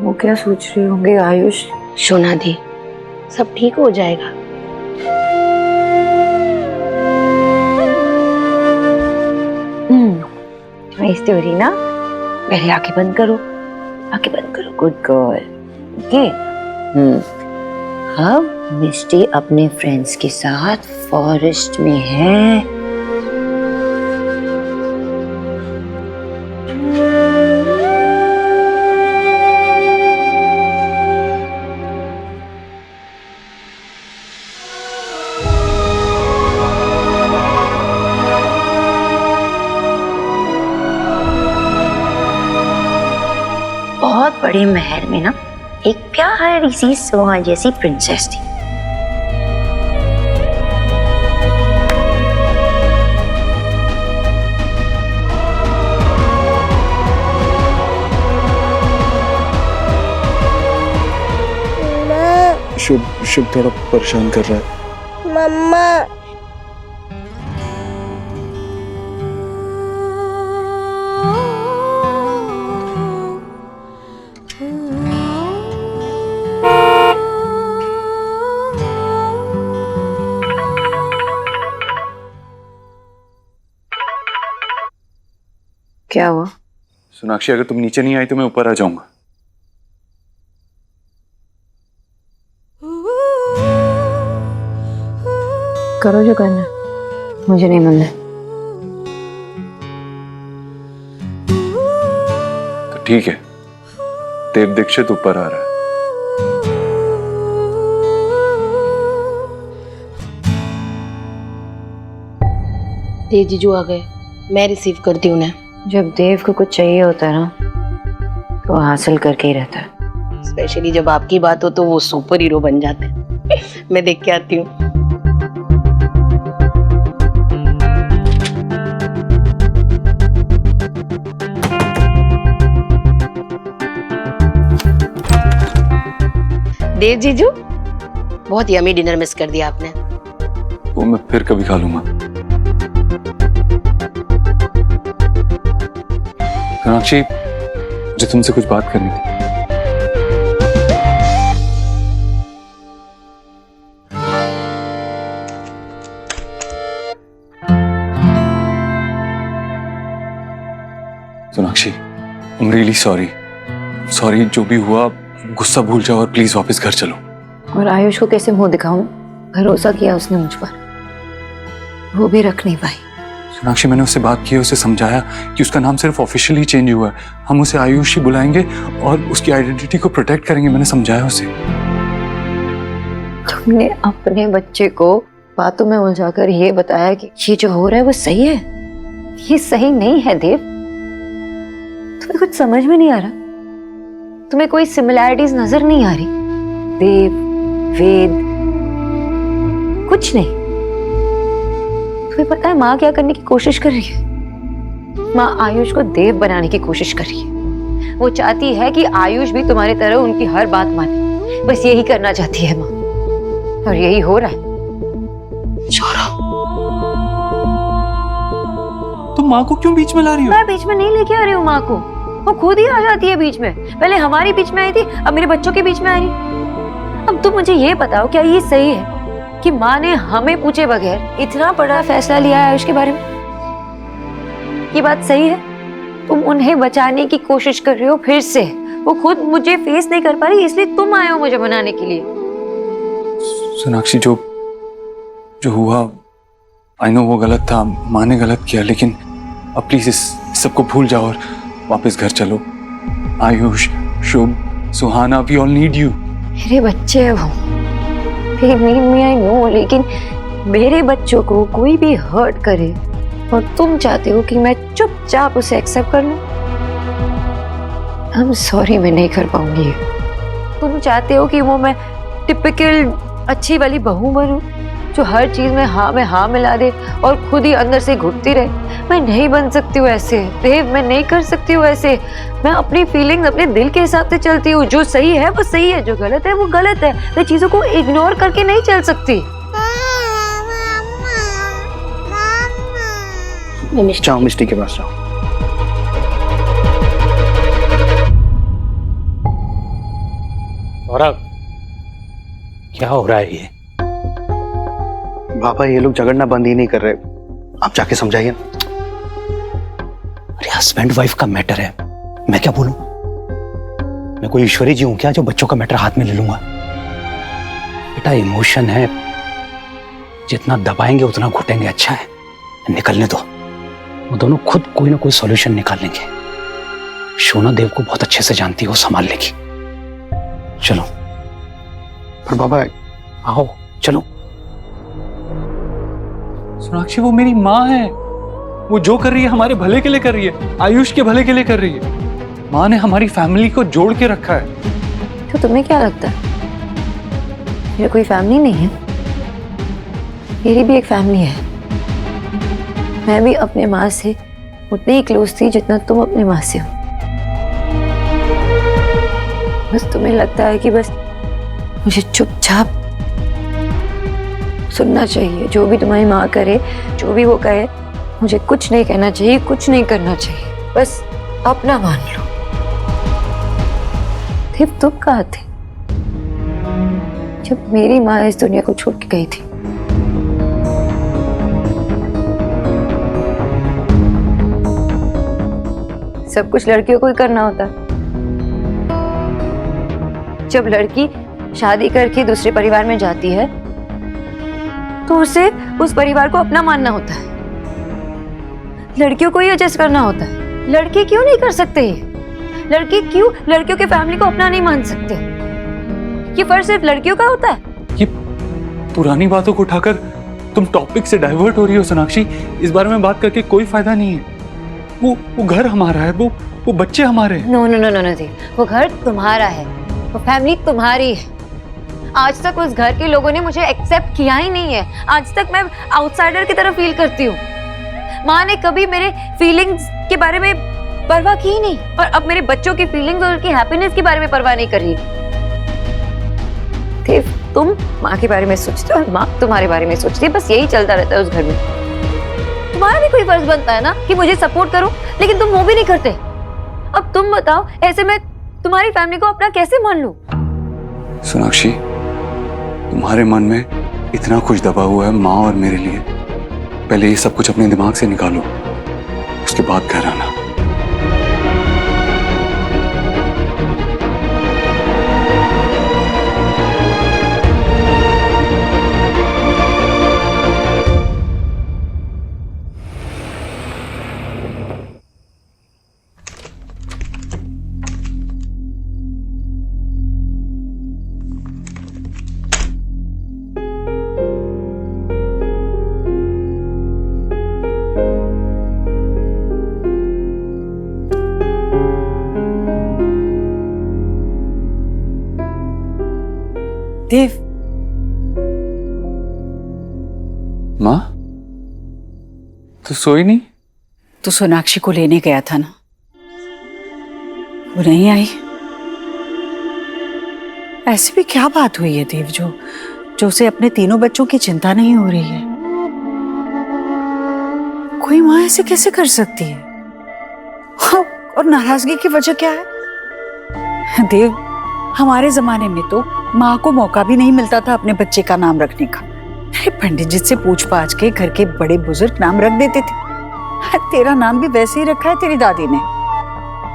वो क्या सोच रहे होंगे आयुष? सोना दी, सब ठीक हो जाएगा। तुम्हारी स्टोरी ना, पहले आंखें बंद करो, आंखें बंद करो, गुड गर्ल। ओके। अब मिष्टी अपने फ्रेंड्स के साथ फॉरेस्ट में है। बहुत बड़े महल में ना एक प्यारी सी सोहा जैसी प्रिंसेस थी। शुभ शुभ थोड़ा परेशान कर रहा है। मम्मा क्या हुआ? सोनाक्षी, अगर तुम नीचे नहीं आई तो मैं ऊपर आ जाऊंगा। करो जो करना, मुझे नहीं मन है। तो ठीक है, देव दीक्षित ऊपर आ रहा है। देव जीजू आ गए, मैं रिसीव करती हूँ उन्हें। जब देव को कुछ चाहिए होता है ना तो वो हासिल करके ही रहता है। स्पेशली जब आपकी बात हो तो वो सुपर हीरो बन जाते हैं। मैं देख के आती हूँ। देव जीजू, बहुत यमी डिनर मिस कर दिया आपने। वो मैं फिर कभी खा लूंगा। सोनाक्षी, मुझे तुमसे कुछ बात करनी थी। Sonakshi, I am really sorry. Sorry, जो भी हुआ गुस्सा भूल जाओ और प्लीज वापस घर चलो। और आयुष को कैसे मुंह दिखाऊं? भरोसा किया उसने मुझ पर, वो भी रख नहीं पाई। सोनाक्षी, मैंने उससे बात की, उसे समझाया कि उसका नाम सिर्फ ऑफिशियली चेंज हुआ है, हम उसे आयुष ही बुलाएंगे और उसकी आइडेंटिटी को प्रोटेक्ट करेंगे। मैंने समझाया उसे। तुमने अपने बच्चे को बातों में उलझाकर ये बताया कि ये जो हो रहा है वो सही है। ये सही नहीं है देव। तुम्हें कुछ समझ में नहीं आ रहा? तुम्हें कोई सिमिलैरिटीज नजर नहीं आ रही? देव, वेद, कुछ नहीं। तुम्हें पता है माँ क्या करने की कोशिश कर रही है? माँ आयुष को देव बनाने की कोशिश कर रही है। वो चाहती है कि आयुष भी तुम्हारी तरह उनकी हर बात माने। बस यही करना चाहती है माँ, और यही हो रहा है। तुम माँ को क्यों बीच में ला रही हो? मैं बीच में नहीं लेके आ रही हूँ माँ को, वो खुद ही आ जाती है बीच में। पहले हमारी बीच में आई थी, अब मेरे बच्चों के बीच में आ रही। अब तुम मुझे ये बताओ, क्या ये सही है कि माँ ने हमें पूछे बगैर इतना बड़ा फैसला लिया है आयुष के बारे में? ये बात सही है? तुम उन्हें बचाने की कोशिश कर रहे हो फिर से। वो खुद मुझे फेस नहीं कर पा रही, इसलिए तुम आए हो मुझे बनाने के लिए। सोनाक्षी, जो हुआ आई नो वो गलत था, माँ ने गलत किया, लेकिन अब प्लीज इस सबको भूल जाओ और वापस घर चलो। आयुष, शुभ, सुहाना, वी ऑल नीड यू। मेरे बच्चे हैं वो, they need me, I know, लेकिन मेरे बच्चों को कोई भी हर्ट करे और तुम चाहते हो कि मैं चुपचाप उसे एक्सेप्ट कर लूं? I'm sorry, मैं नहीं कर पाऊंगी। तुम चाहते हो कि वो मैं टिपिकल अच्छी वाली बहू बनूं जो हर चीज में हाँ मिला दे और खुद ही अंदर से घुटती रहे? मैं नहीं बन सकती हूँ ऐसे देव, मैं नहीं कर सकती हूँ ऐसे। मैं अपनी फीलिंग्स अपने दिल के हिसाब से चलती हूँ। जो सही है वो सही है, जो गलत है वो गलत है। मैं चीजों को इग्नोर करके नहीं चल सकती। जाओ मिस्टी के पास जाओ। सौरभ, क्या हो रहा है ये? पापा, ये लोग झगड़ना बंद ही नहीं कर रहे, आप जाके समझाइए। अरे हस्बैंड वाइफ का मैटर है, मैं क्या बोलूं? मैं कोई ईश्वरी जी हूं क्या जो बच्चों का मैटर हाथ में ले लूंगा? बेटा, इमोशन है, जितना दबाएंगे उतना घुटेंगे। अच्छा है, निकलने दो, वो दोनों खुद कोई ना कोई सॉल्यूशन निकाल लेंगे। शोना देव को बहुत अच्छे से जानती है, वो संभाल लेगी। चलो। पर बाबा, आओ चलो। सोनाक्षी, वो मेरी माँ है, वो जो कर रही है हमारे भले के लिए कर रही है, आयुष के भले के लिए कर रही है। माँ ने हमारी फैमिली को जोड़ के रखा है। तो तुम्हें क्या लगता है मेरी कोई फैमिली नहीं है? मेरी भी एक फैमिली है। मैं भी अपने माँ से उतनी ही क्लोज थी जितना तुम अपने माँ से हो। बस तुम्हें लगता है कि बस मुझे चुपचाप सुनना चाहिए, जो भी तुम्हारी माँ करे, जो भी वो कहे, मुझे कुछ नहीं कहना चाहिए, कुछ नहीं करना चाहिए, बस अपना मान लो। सिर्फ तुम कहाँ थे जब मेरी माँ इस दुनिया को छोड़ के गई थी? सब कुछ लड़कियों को ही करना होता है। जब लड़की शादी करके दूसरे परिवार में जाती है तो उसे उस परिवार को अपना मानना होता है। लड़कियों को ही एडजस्ट करना होता है। लड़के क्यों नहीं कर सकते? लड़के क्यों लड़कियों के फैमिली को अपना नहीं मान सकते? ये फर्ज सिर्फ लड़कियों का होता है? ये पुरानी बातों को उठाकर तुम टॉपिक से डाइवर्ट हो रही हो सोनाक्षी। इस बारे में बात करके कोई फायदा नहीं है। वो घर हमारा है, वो बच्चे हमारे हैं। No no no no no, वो घर तुम्हारा है, वो फैमिली तुम्हारी है। आज तक उस घर के लोगों ने मुझे एक्सेप्ट किया ही नहीं है। आज तक मैं आउटसाइडर की तरह फील करती हूँ। माँ ने कभी मेरे फीलिंग्स के बारे में परवाह की ही नहीं, और अब मेरे बच्चों की फीलिंग्स और उनकी हैप्पीनेस के बारे में परवाह नहीं कर रही। तुम माँ के बारे में सोचते हो और माँ तुम्हारे बारे में सोचती है। बस यही चलता रहता है उस घर में। तुम्हारा भी कोई फर्ज बनता है ना कि मुझे सपोर्ट करो, लेकिन तुम वो भी नहीं करते। अब तुम बताओ, ऐसे में तुम्हारी फैमिली को अपना कैसे मान लूं? सोनाक्षी, तुम्हारे मन में इतना कुछ दबा हुआ है माँ और मेरे लिए। पहले ये सब कुछ अपने दिमाग से निकालो, उसके बाद घर आना। देव, माँ तो सोई नहीं? तो सोनाक्षी को लेने गया था ना, वो नहीं आई। ऐसी भी क्या बात हुई है देव जो उसे अपने तीनों बच्चों की चिंता नहीं हो रही है? कोई माँ ऐसे कैसे कर सकती है? हाँ, और नाराजगी की वजह क्या है? देव, हमारे जमाने में तो माँ को मौका भी नहीं मिलता था अपने बच्चे का नाम रखने का। अरे पंडित जी से पूछ पाछ के घर के बड़े बुजुर्ग नाम रख देते थे। तेरा नाम भी वैसे ही रखा है तेरी दादी ने।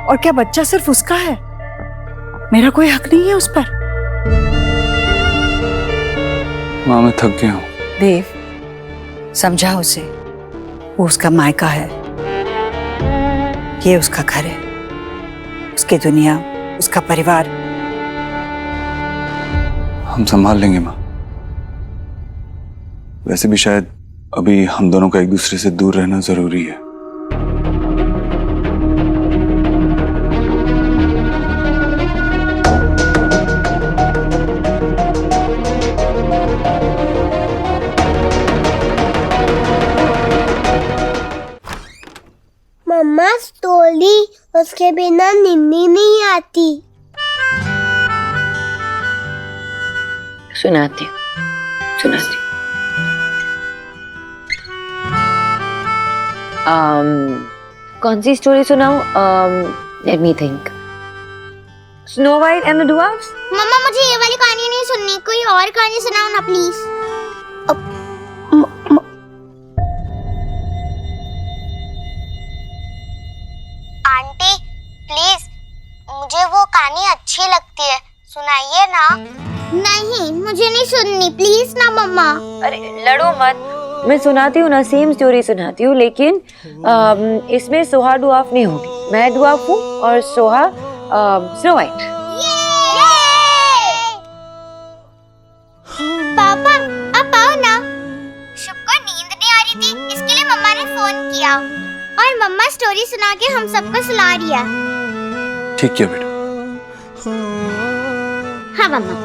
और क्या बच्चा सिर्फ उसका है? मेरा कोई हक नहीं है उस पर? माँ मैं थक गया हूँ। देव, समझा उसे, वो उसका मायका है, ये उसका घर है, उसकी दुनिया, उसका परिवार। हम संभाल लेंगे माँ। वैसे भी शायद अभी हम दोनों का एक दूसरे से दूर रहना जरूरी है। मम्मा स्टोरी, उसके बिना नींद नहीं आती। सुनाती हूँ। कौन सी स्टोरी सुनाऊं? Let me think. Snow white and the dwarfs. मम्मा मुझे ये वाली कहानी नहीं सुननी, कोई और कहानी सुनाओ ना प्लीज। आंटी प्लीज, मुझे वो कहानी अच्छी लगती है, सुनाइए ना। नहीं, मुझे नहीं सुननी, प्लीज ना मम्मा। अरे लड़ो मत, मैं सुनाती हूँ ना, सेम स्टोरी सुनाती हूँ, लेकिन इसमें सोहा ड्वार्फ नहीं होगी। मैं ड्वार्फ हूँ और सोहा स्नो वाइट। पापा आप आओ ना। शुभ को नींद नहीं आ रही थी, इसके लिए मम्मा ने फोन किया और मम्मा स्टोरी सुना के हम सबको सुला रही है। ठीक किया बेटा। हाँ मम्मा।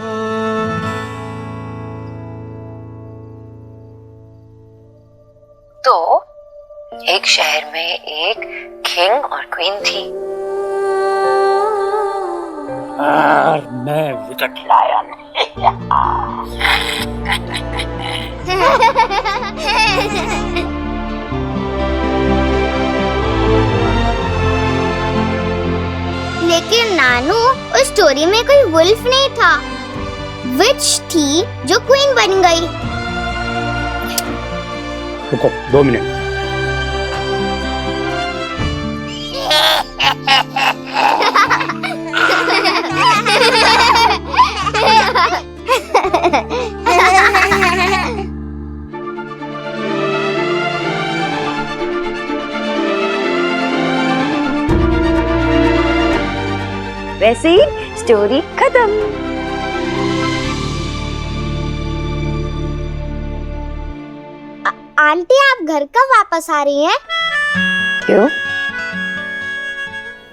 तो एक शहर में एक किंग और क्वीन थी और मैं विकेट लाया लेकिन नानू, उस स्टोरी में कोई वुल्फ नहीं था, विच थी जो क्वीन बन गई। रुको 2 मिनट। वैसे ही स्टोरी खत्म। आंटी, आप घर कब वापस आ रही हैं? क्यों,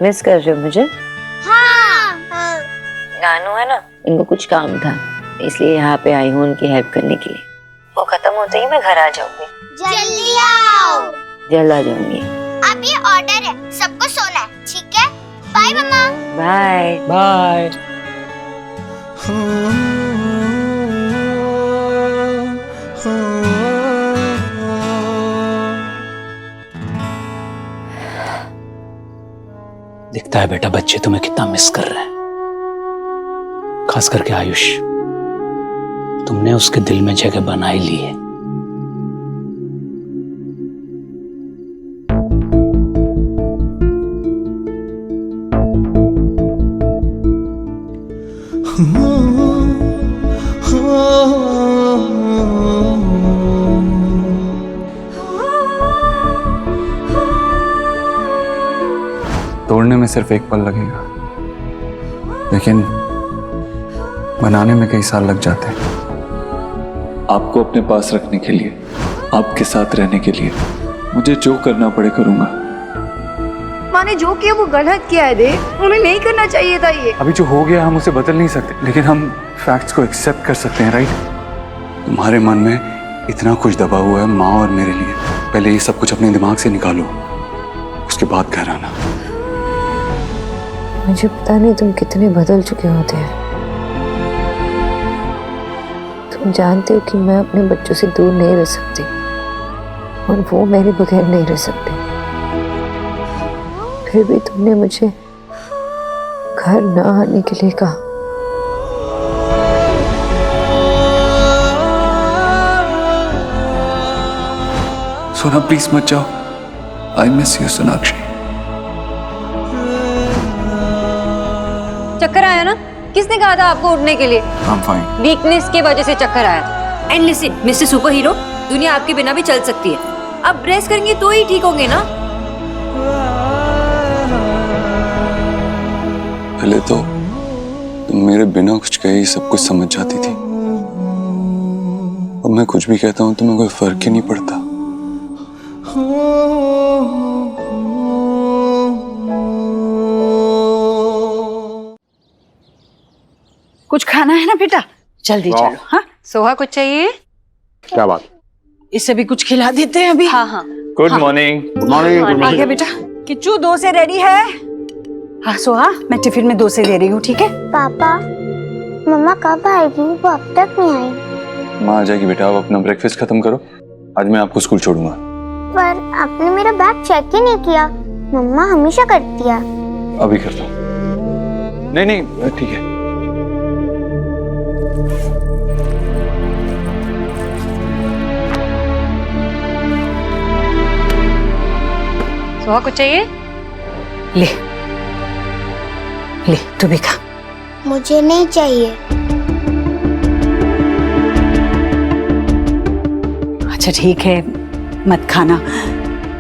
मिस कर रहे हो मुझे? हाँ। नानू है ना, इनको कुछ काम था इसलिए यहाँ पे आई हूँ उनकी हेल्प करने के लिए। वो खत्म होते ही मैं घर आ जाऊंगी। जल्दी आओ। जल्द आ जाऊंगी। अब ये ऑर्डर है, सबको सोना है, ठीक है? बाय मम्मा। Bye bye. दिखता है बेटा बच्चे तुम्हें कितना मिस कर रहे हैं, खास करके आयुष। तुमने उसके दिल में जगह बना ही ली है। तोड़ने में सिर्फ एक पल लगेगा, लेकिन बनाने में कई साल लग जाते हैं। आपको अपने पास रखने के लिए, आपके साथ रहने के लिए मुझे जो करना पड़े करूंगा। माँ ने जो किया वो गलत किया है देव, उन्हें नहीं करना चाहिए था ये। अभी जो हो गया हम उसे बदल नहीं सकते, लेकिन हम फैक्ट्स को एक्सेप्ट कर सकते हैं, राइट? तुम्हारे मन में इतना कुछ दबा हुआ है माँ और मेरे लिए। पहले ये सब कुछ अपने दिमाग से निकालो, उसके बाद घर आना। मुझे पता नहीं तुम कितने बदल चुके होते हैं। तुम जानते हो कि मैं अपने बच्चों से दूर नहीं रह सकती और वो मेरे बगैर नहीं रह सकते। फिर भी तुमने मुझे घर न आने के लिए कहा। सोना प्लीज मत जाओ, आई मिस यू सोनाक्षी। चक्कर आया ना? किसने कहा था आपको उठने के लिए? I'm fine. वीकनेस की वजह से चक्कर आया था। And listen mister super hero, दुनिया आपके बिना भी चल सकती है। अब रेस्ट करेंगे तो ही ठीक होंगे ना। पहले तो तुम मेरे बिना कुछ कहे ही सब कुछ समझ जाती थी, अब मैं कुछ भी कहता हूँ तुम्हें कोई फर्क ही नहीं पड़ता। कुछ खाना है ना बेटा? जल्दी चलो। हाँ सोहा, कुछ चाहिए? क्या बात? इससे भी कुछ खिला देते हैं अभी। हाँ हाँ। Good morning. Good morning. आ गया बेटा। किच्चू 2 से रेडी है? हाँ सोहा, मैं टिफिन में 2 से दे रही हूँ, ठीक है? पापा, मम्मा कब आएगी? वो अब तक नहीं आई। माँ आ जाएगी बेटा, आप अपना ब्रेकफास्ट खत्म करो, आज मैं आपको स्कूल छोड़ूंगा। पर आपने मेरा बैग चेक ही नहीं किया, मम्मा हमेशा करती है। अभी करता हूँ। नहीं ठीक है। सोहा, कुछ चाहिए? ले ले, तू भी खा। मुझे नहीं चाहिए। अच्छा ठीक है, मत खाना।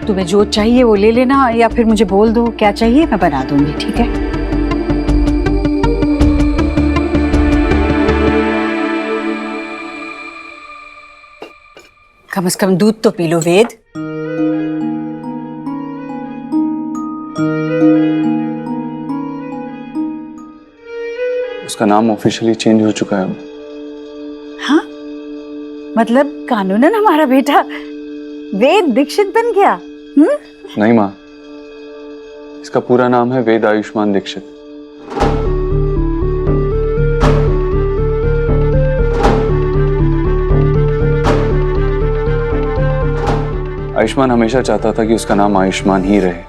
तुम्हें जो चाहिए वो ले लेना, या फिर मुझे बोल दो क्या चाहिए, मैं बना दूंगी, ठीक है? कम से कम दूध तो पी लो वेद। उसका नाम ऑफिशियली चेंज हो चुका है। हाँ, मतलब कानूनन हमारा बेटा वेद दीक्षित बन गया। नहीं माँ, इसका पूरा नाम है वेद आयुष्मान दीक्षित। आयुष्मान हमेशा चाहता था कि उसका नाम आयुष्मान ही रहे,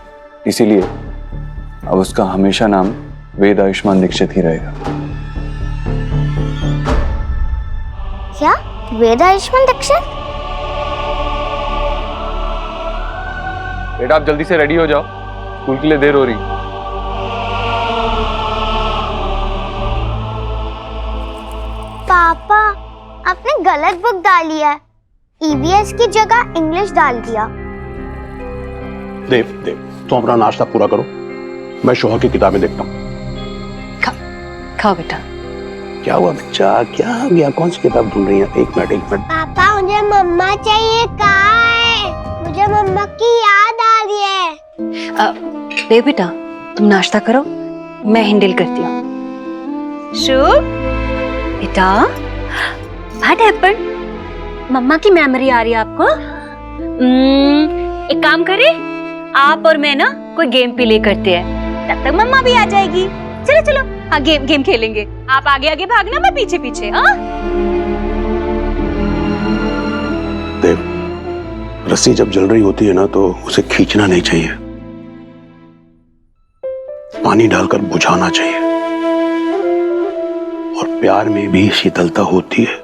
इसीलिए अब उसका हमेशा नाम वेद आयुष्मान दीक्षित ही रहेगा। क्या वेद आयुष्मान दीक्षित? बेटा आप जल्दी से रेडी हो जाओ, स्कूल के लिए देर हो रही। पापा, आपने गलत बुक डाली है। ईवीएस की जगह इंग्लिश डाल दिया। देव, तुम अपना नाश्ता पूरा करो, मैं शोहा की किताबें देखता हूँ। खाओ बेटा। क्या हुआ बच्चा, क्या हो गया? कौन सी किताब ढूंढ रही है? एक मिनट। पापा मुझे मम्मा चाहिए। कहाँ है? मुझे मम्मा की याद आ रही है। देव बेटा, तुम नाश्ता करो, मैं हैंडल करती हूँ। शुभ बेटा, व्हाट हैपेंड? मम्मा की मेमोरी आ रही है आपको? एक काम करें, आप और मैं ना कोई गेम प्ले करते हैं, तब तक मम्मा भी आ जाएगी। चलो चलो, हाँ गेम खेलेंगे। आप आगे आगे भागना, मैं पीछे पीछे। हाँ देव, रस्सी जब जल रही होती है ना तो उसे खींचना नहीं चाहिए, पानी डालकर बुझाना चाहिए। और प्यार में भी शीतलता होती है।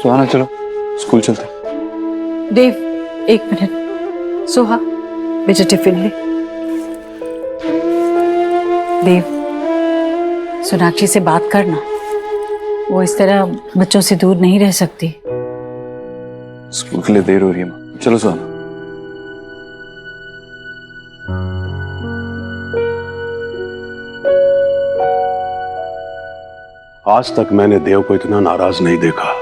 सुहाना चलो स्कूल चलते। देव, एक मिनट। सोहा, बेटा टिफिन ले। देव, सोनाक्षी से बात करना, वो इस तरह बच्चों से दूर नहीं रह सकती। स्कूल के लिए देर हो रही है माँ, चलो सुहाना। आज तक मैंने देव को इतना नाराज नहीं देखा।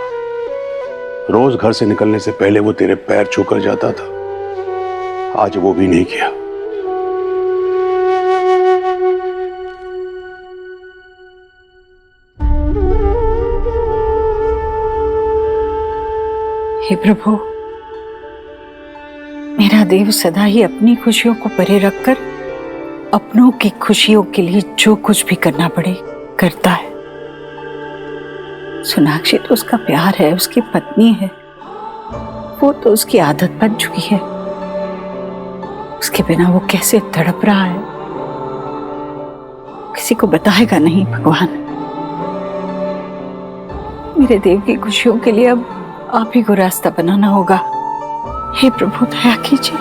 रोज घर से निकलने से पहले वो तेरे पैर छूकर जाता था, आज वो भी नहीं किया। हे प्रभु, मेरा देव सदा ही अपनी खुशियों को परे रखकर अपनों की खुशियों के लिए जो कुछ भी करना पड़े करता है। सोनाक्षी तो उसका प्यार है, उसकी पत्नी है, वो तो उसकी आदत बन चुकी है। उसके बिना वो कैसे तड़प रहा है, किसी को बताएगा नहीं। भगवान, मेरे देव की खुशियों के लिए अब आप ही को रास्ता बनाना होगा। हे प्रभु, दया कीजिए।